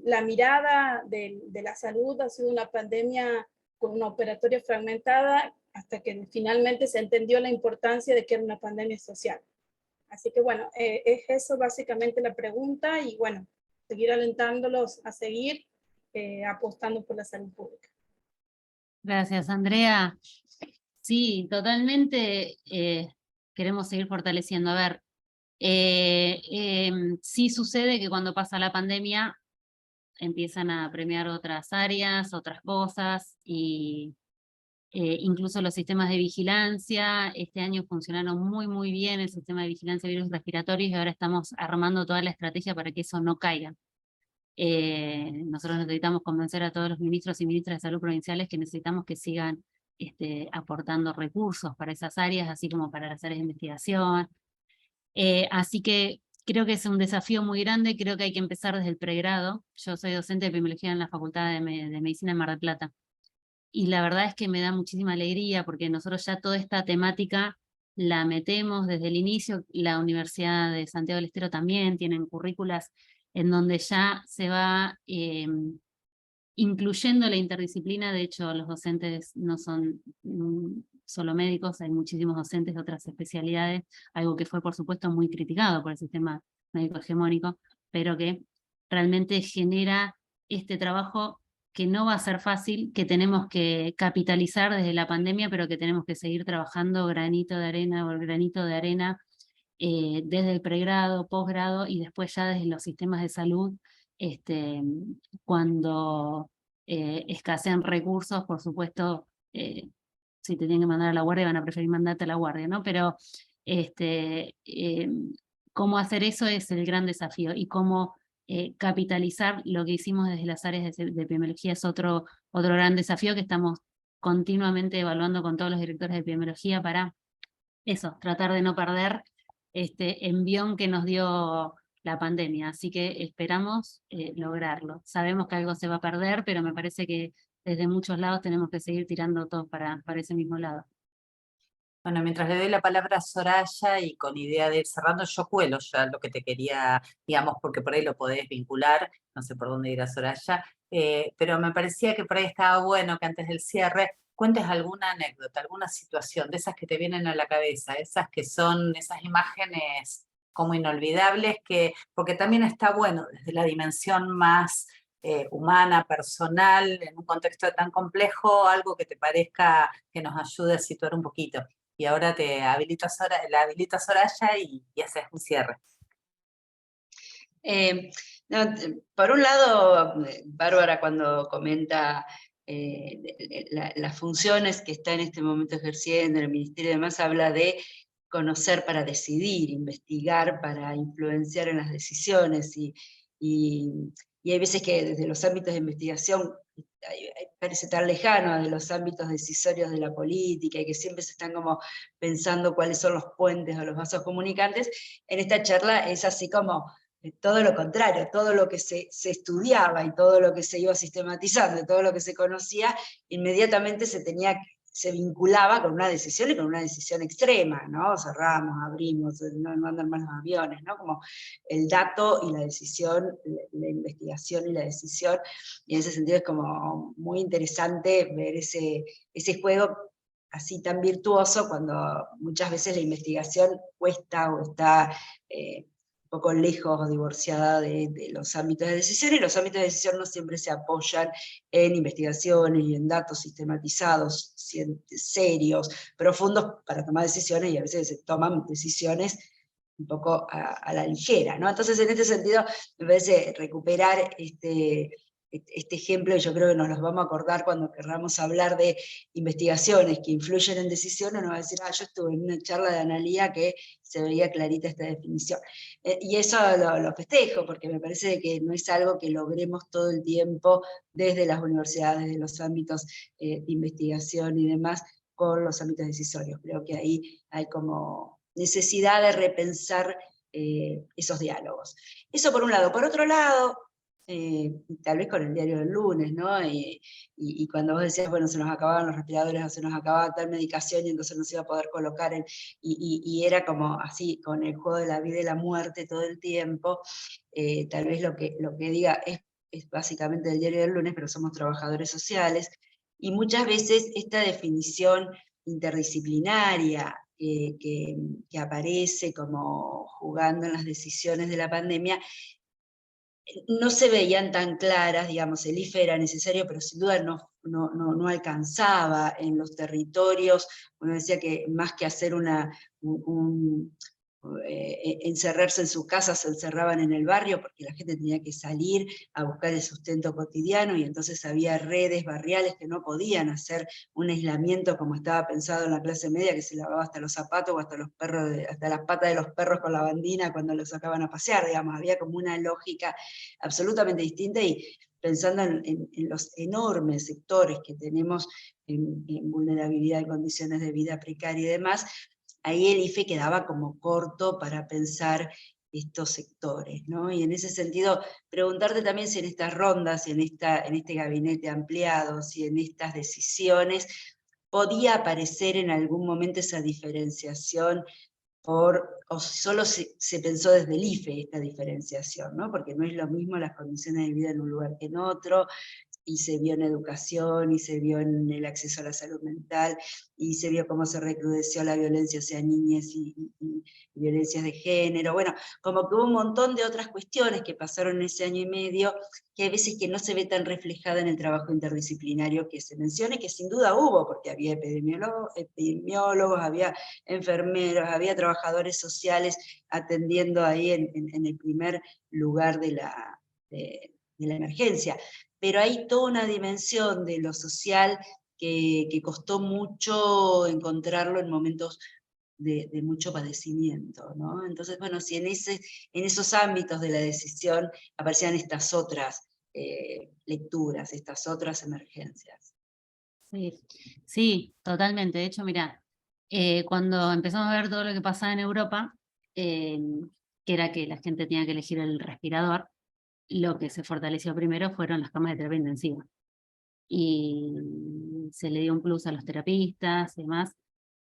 la mirada de la salud ha sido una pandemia con una operatoria fragmentada, hasta que finalmente se entendió la importancia de que era una pandemia social. Así que bueno, es eso básicamente la pregunta, y bueno, seguir alentándolos a seguir apostando por la salud pública. Gracias, Andrea. Sí, totalmente queremos seguir fortaleciendo. A ver, sí sucede que cuando pasa la pandemia empiezan a premiar otras áreas, otras cosas, y incluso los sistemas de vigilancia. Este año funcionaron muy bien el sistema de vigilancia de virus respiratorios, y ahora estamos armando toda la estrategia para que eso no caiga. Nosotros necesitamos convencer a todos los ministros y ministras de salud provinciales que necesitamos que sigan aportando recursos para esas áreas, así como para las áreas de investigación. Así que creo que es un desafío muy grande, creo que hay que empezar desde el pregrado. Yo soy docente de epidemiología en la Facultad de Medicina en Mar del Plata, y la verdad es que me da muchísima alegría, porque nosotros ya toda esta temática la metemos desde el inicio. La Universidad de Santiago del Estero también tienen currículas en donde ya se va incluyendo la interdisciplina. De hecho, los docentes no son solo médicos, hay muchísimos docentes de otras especialidades, algo que fue por supuesto muy criticado por el sistema médico hegemónico, pero que realmente genera este trabajo que no va a ser fácil, que tenemos que capitalizar desde la pandemia, pero que tenemos que seguir trabajando granito de arena por granito de arena, desde el pregrado, posgrado, y después ya desde los sistemas de salud, cuando escasean recursos. Por supuesto, si te tienen que mandar a la guardia, van a preferir mandarte a la guardia, ¿no? Pero cómo hacer eso es el gran desafío, y cómo capitalizar lo que hicimos desde las áreas de epidemiología es otro gran desafío que estamos continuamente evaluando con todos los directores de epidemiología, para eso, tratar de no perder este envión que nos dio la pandemia. Así que esperamos lograrlo. Sabemos que algo se va a perder, pero me parece que desde muchos lados tenemos que seguir tirando todos para ese mismo lado. Bueno, mientras le doy la palabra a Soraya, y con idea de ir cerrando, yo cuelo ya lo que te quería, digamos, porque por ahí lo podés vincular, no sé por dónde irá Soraya, pero me parecía que por ahí estaba bueno que antes del cierre cuentes alguna anécdota, alguna situación de esas que te vienen a la cabeza, esas que son esas imágenes como inolvidables, porque también está bueno desde la dimensión más humana, personal, en un contexto tan complejo, algo que te parezca que nos ayude a situar un poquito. Y ahora te habilito la habilito a Soraya y haces un cierre. No, por un lado, Bárbara, cuando comenta las funciones que está en este momento ejerciendo el Ministerio y demás, habla de conocer para decidir, investigar para influenciar en las decisiones, y y hay veces que desde los ámbitos de investigación parece tan lejano de los ámbitos decisorios de la política, y que siempre se están como pensando cuáles son los puentes o los vasos comunicantes. En esta charla es así como todo lo contrario, todo lo que se estudiaba y todo lo que se iba sistematizando, y todo lo que se conocía, inmediatamente se vinculaba con una decisión, y con una decisión extrema, ¿no? Cerramos, abrimos, no andan más los aviones, ¿no? Como el dato y la decisión, la investigación y la decisión, y en ese sentido es como muy interesante ver ese juego así tan virtuoso, cuando muchas veces la investigación cuesta o está un poco lejos o divorciada de los ámbitos de decisión, y los ámbitos de decisión no siempre se apoyan en investigaciones y en datos sistematizados, serios, profundos para tomar decisiones, y a veces se toman decisiones un poco a la ligera, ¿no? Entonces, en este sentido, me parece recuperar este ejemplo, y yo creo que nos los vamos a acordar cuando querramos hablar de investigaciones que influyen en decisiones. Nos va a decir, yo estuve en una charla de Analía que se veía clarita esta definición. Y eso lo festejo, porque me parece que no es algo que logremos todo el tiempo desde las universidades, desde los ámbitos de investigación y demás, con los ámbitos decisorios. Creo que ahí hay como necesidad de repensar esos diálogos. Eso por un lado. Por otro lado, tal vez con el diario del lunes, ¿no? Y cuando vos decías, bueno, se nos acababan los respiradores, o se nos acababa tal medicación, y entonces no se iba a poder colocar y era como así, con el juego de la vida y la muerte todo el tiempo. Tal vez lo que diga es básicamente del diario del lunes, pero somos trabajadores sociales, y muchas veces esta definición interdisciplinaria que aparece como jugando en las decisiones de la pandemia, no se veían tan claras. Digamos, el IFE era necesario, pero sin duda no alcanzaba en los territorios. Uno decía que más que hacer encerrarse en su casa, se encerraban en el barrio, porque la gente tenía que salir a buscar el sustento cotidiano, y entonces había redes barriales que no podían hacer un aislamiento como estaba pensado en la clase media, que se lavaba hasta los zapatos o hasta los perros, hasta las patas de los perros con la bandina cuando los sacaban a pasear. Digamos, había como una lógica absolutamente distinta, y pensando en los enormes sectores que tenemos en vulnerabilidad, en condiciones de vida precaria y demás, ahí el IFE quedaba como corto para pensar estos sectores, ¿no? Y en ese sentido, preguntarte también si en estas rondas, en este gabinete ampliado, si en estas decisiones, podía aparecer en algún momento esa diferenciación, o solo se pensó desde el IFE esta diferenciación, ¿no? Porque no es lo mismo las condiciones de vida en un lugar que en otro, y se vio en educación, y se vio en el acceso a la salud mental, y se vio cómo se recrudeció la violencia hacia niñas y violencias de género. Bueno, como que hubo un montón de otras cuestiones que pasaron en ese año y medio, que hay veces que no se ve tan reflejada en el trabajo interdisciplinario que se menciona, y que sin duda hubo, porque había epidemiólogos, había enfermeros, había trabajadores sociales atendiendo ahí en el primer lugar de la emergencia. Pero hay toda una dimensión de lo social que costó mucho encontrarlo en momentos de mucho padecimiento, ¿no? Entonces, bueno, si en esos ámbitos de la decisión aparecían estas otras lecturas, estas otras emergencias. Sí, totalmente. De hecho, mira, cuando empezamos a ver todo lo que pasaba en Europa, que era que la gente tenía que elegir el respirador, lo que se fortaleció primero fueron las camas de terapia intensiva. Y se le dio un plus a los terapistas y demás,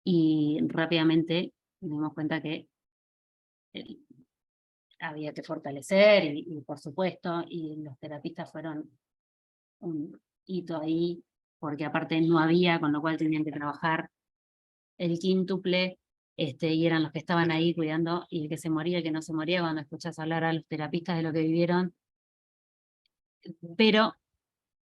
y rápidamente nos dimos cuenta que había que fortalecer, y por supuesto, y los terapistas fueron un hito ahí, porque aparte no había, con lo cual tenían que trabajar el quíntuple, y eran los que estaban ahí cuidando, y el que se moría, el que no se moría. Cuando escuchas hablar a los terapistas de lo que vivieron, pero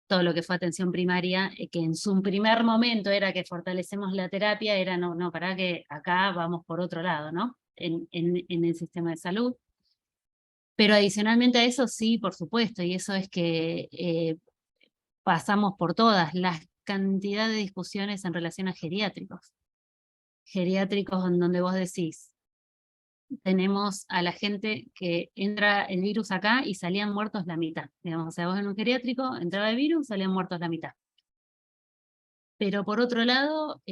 todo lo que fue atención primaria, que en su primer momento era que fortalecemos la terapia, era no, para que acá vamos por otro lado, ¿no? En el sistema de salud. Pero adicionalmente a eso, sí, por supuesto, y eso es que pasamos por todas, la cantidad de discusiones en relación a geriátricos. Geriátricos en donde vos decís, tenemos a la gente que entra el virus acá y salían muertos la mitad. Digamos, o sea, vos en un geriátrico entraba el virus, salían muertos la mitad. Pero por otro lado,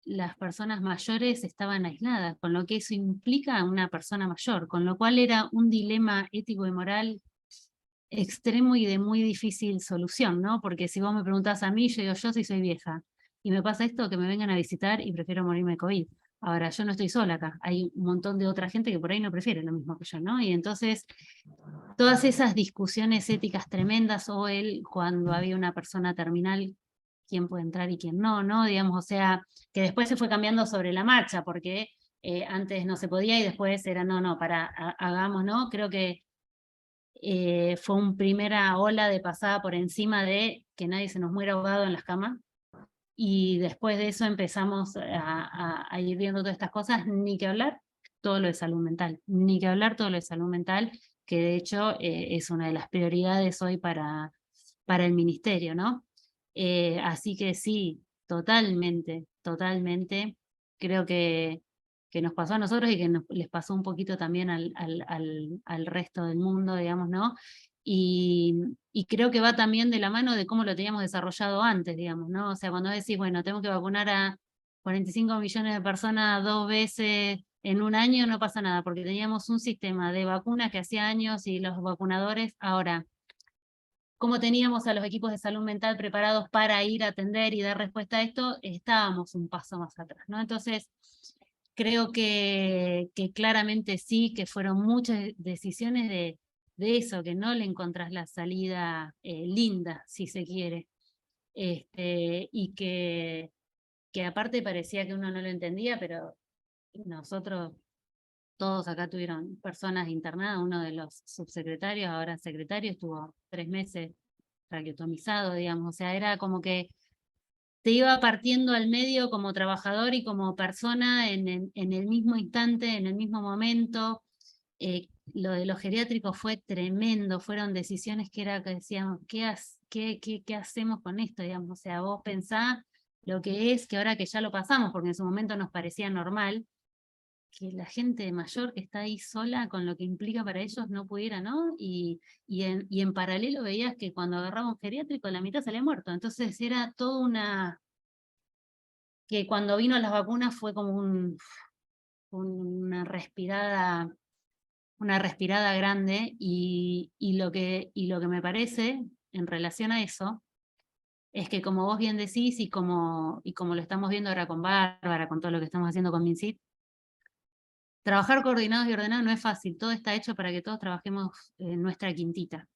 las personas mayores estaban aisladas, con lo que eso implica a una persona mayor, con lo cual era un dilema ético y moral extremo y de muy difícil solución, ¿no? Porque si vos me preguntás a mí, yo digo, yo sí soy vieja, y me pasa esto, que me vengan a visitar y prefiero morirme de COVID. Ahora, yo no estoy sola acá, hay un montón de otra gente que por ahí no prefiere lo mismo que yo, ¿no? Y entonces, todas esas discusiones éticas tremendas, o cuando había una persona terminal, quién puede entrar y quién no, ¿no? Digamos, o sea, que después se fue cambiando sobre la marcha, porque antes no se podía y después era, no, hagamos, ¿no? Creo que fue una primera ola de pasada por encima de que nadie se nos muera ahogado en las camas, y después de eso empezamos a ir viendo todas estas cosas, ni que hablar todo lo de salud mental, ni que hablar todo lo de salud mental, que de hecho es una de las prioridades hoy para el ministerio, ¿no? Así que sí, totalmente, totalmente, creo que nos pasó a nosotros y que les pasó un poquito también al resto del mundo, digamos, ¿no? Y creo que va también de la mano de cómo lo teníamos desarrollado antes, digamos, ¿no? O sea, cuando decís, bueno, tengo que vacunar a 45 millones de personas 2 veces en un año, no pasa nada, porque teníamos un sistema de vacunas que hacía años y los vacunadores, ahora, cómo teníamos a los equipos de salud mental preparados para ir a atender y dar respuesta a esto, estábamos un paso más atrás, ¿no? Entonces, creo que claramente sí, que fueron muchas decisiones de eso, que no le encontrás la salida linda, si se quiere. Y que aparte parecía que uno no lo entendía, pero nosotros, todos acá tuvieron personas internadas, uno de los subsecretarios, ahora secretario, estuvo 3 meses traqueotomizado, digamos, o sea, era como que te iba partiendo al medio como trabajador y como persona en el mismo instante, en el mismo momento. Lo de los geriátricos fue tremendo, fueron decisiones que decíamos, ¿qué hacemos con esto? Digamos? O sea, vos pensás lo que es, que ahora que ya lo pasamos, porque en su momento nos parecía normal, que la gente mayor que está ahí sola con lo que implica para ellos no pudiera, ¿no? Y en paralelo veías que cuando agarraba un geriátrico la mitad salía muerto, entonces era todo que cuando vino las vacunas fue como una respirada grande, y lo que me parece en relación a eso es que, como vos bien decís, y como lo estamos viendo ahora con Bárbara, con todo lo que estamos haciendo con MinSit, trabajar coordinados y ordenados no es fácil, todo está hecho para que todos trabajemos en nuestra quintita.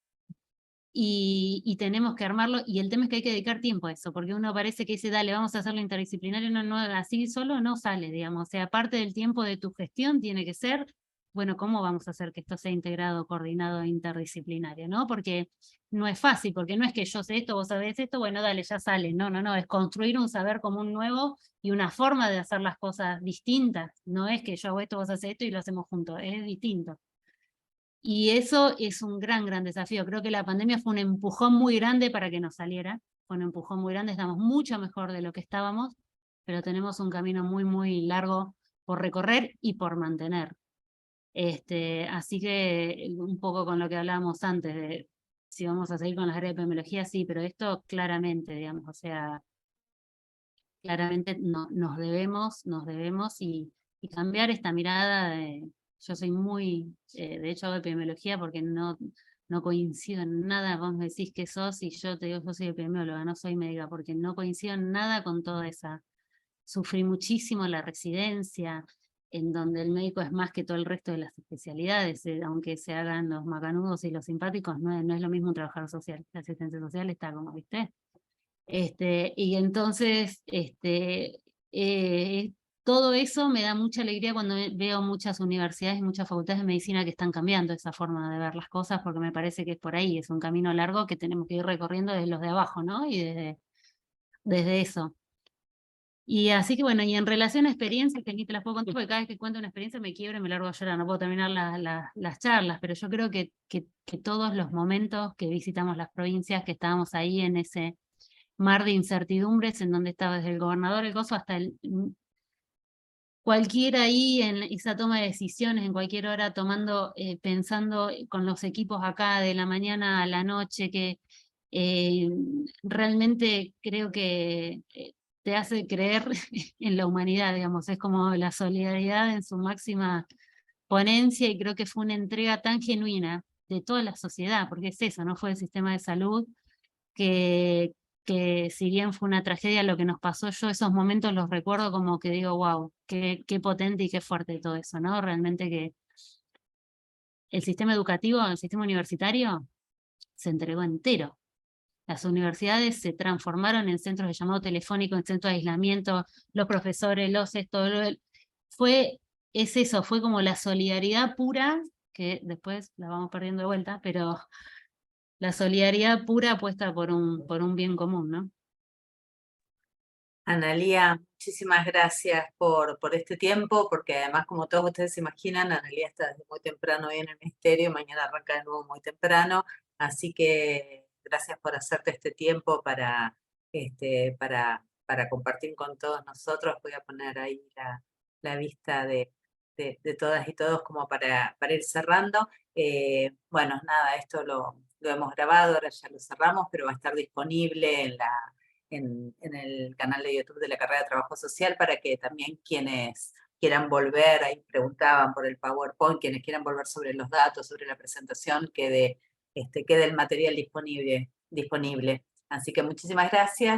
Y tenemos que armarlo, y el tema es que hay que dedicar tiempo a eso, porque uno parece que dice, dale, vamos a hacerlo interdisciplinario, no, así solo no sale, digamos, o sea, parte del tiempo de tu gestión tiene que ser, bueno, ¿cómo vamos a hacer que esto sea integrado, coordinado e interdisciplinario? ¿No? Porque no es fácil, porque no es que yo sé esto, vos sabés esto, bueno, dale, ya sale, no, es construir un saber común nuevo y una forma de hacer las cosas distintas, no es que yo hago esto, vos haces esto y lo hacemos juntos, es distinto. Y eso es un gran desafío. Creo que la pandemia fue un empujón muy grande para que nos saliera. Fue un empujón muy grande, estamos mucho mejor de lo que estábamos, pero tenemos un camino muy largo por recorrer y por mantener. Así que un poco con lo que hablábamos antes, de si vamos a seguir con las áreas de epidemiología, sí, pero esto claramente, digamos, o sea, claramente nos debemos y cambiar esta mirada de... Yo soy muy, de hecho hago epidemiología porque no coincido en nada, vos me decís que sos y yo te digo yo soy epidemióloga, no soy médica, porque no coincido en nada con toda esa... Sufrí muchísimo en la residencia, en donde el médico es más que todo el resto de las especialidades, aunque se hagan los macanudos y los simpáticos, no es lo mismo un trabajador social, la asistencia social está como, ¿viste? Y entonces, todo eso me da mucha alegría cuando veo muchas universidades y muchas facultades de medicina que están cambiando esa forma de ver las cosas, porque me parece que es por ahí, es un camino largo que tenemos que ir recorriendo desde los de abajo, ¿no? Y desde eso. Y así que bueno, y en relación a experiencias, que ni te las puedo contar, porque cada vez que cuento una experiencia me quiebro y me largo a llorar, no puedo terminar las charlas, pero yo creo que todos los momentos que visitamos las provincias, que estábamos ahí en ese mar de incertidumbres, en donde estaba desde el gobernador, el gozo, hasta cualquiera ahí en esa toma de decisiones, en cualquier hora tomando, pensando con los equipos acá de la mañana a la noche, que realmente creo que te hace creer en la humanidad, digamos, es como la solidaridad en su máxima ponencia, y creo que fue una entrega tan genuina de toda la sociedad, porque es eso, no fue el sistema de salud, que si bien fue una tragedia lo que nos pasó, yo esos momentos los recuerdo como que digo, wow, qué potente y qué fuerte todo eso, ¿no? Realmente que el sistema educativo, el sistema universitario, se entregó entero. Las universidades se transformaron en centros de llamado telefónico, en centros de aislamiento, los profesores, es eso, fue como la solidaridad pura, que después la vamos perdiendo de vuelta, pero la solidaridad pura apuesta por un bien común, ¿no? Analía, muchísimas gracias por este tiempo, porque además, como todos ustedes se imaginan, Analía está desde muy temprano hoy en el Ministerio, mañana arranca de nuevo muy temprano, así que gracias por hacerte este tiempo para compartir con todos nosotros. Voy a poner ahí la vista de todas y todos como para ir cerrando. Bueno, nada, esto lo hemos grabado, ahora ya lo cerramos, pero va a estar disponible en el canal de YouTube de la carrera de Trabajo Social, para que también quienes quieran volver, ahí preguntaban por el PowerPoint, quienes quieran volver sobre los datos, sobre la presentación, quede el material disponible. Así que muchísimas gracias.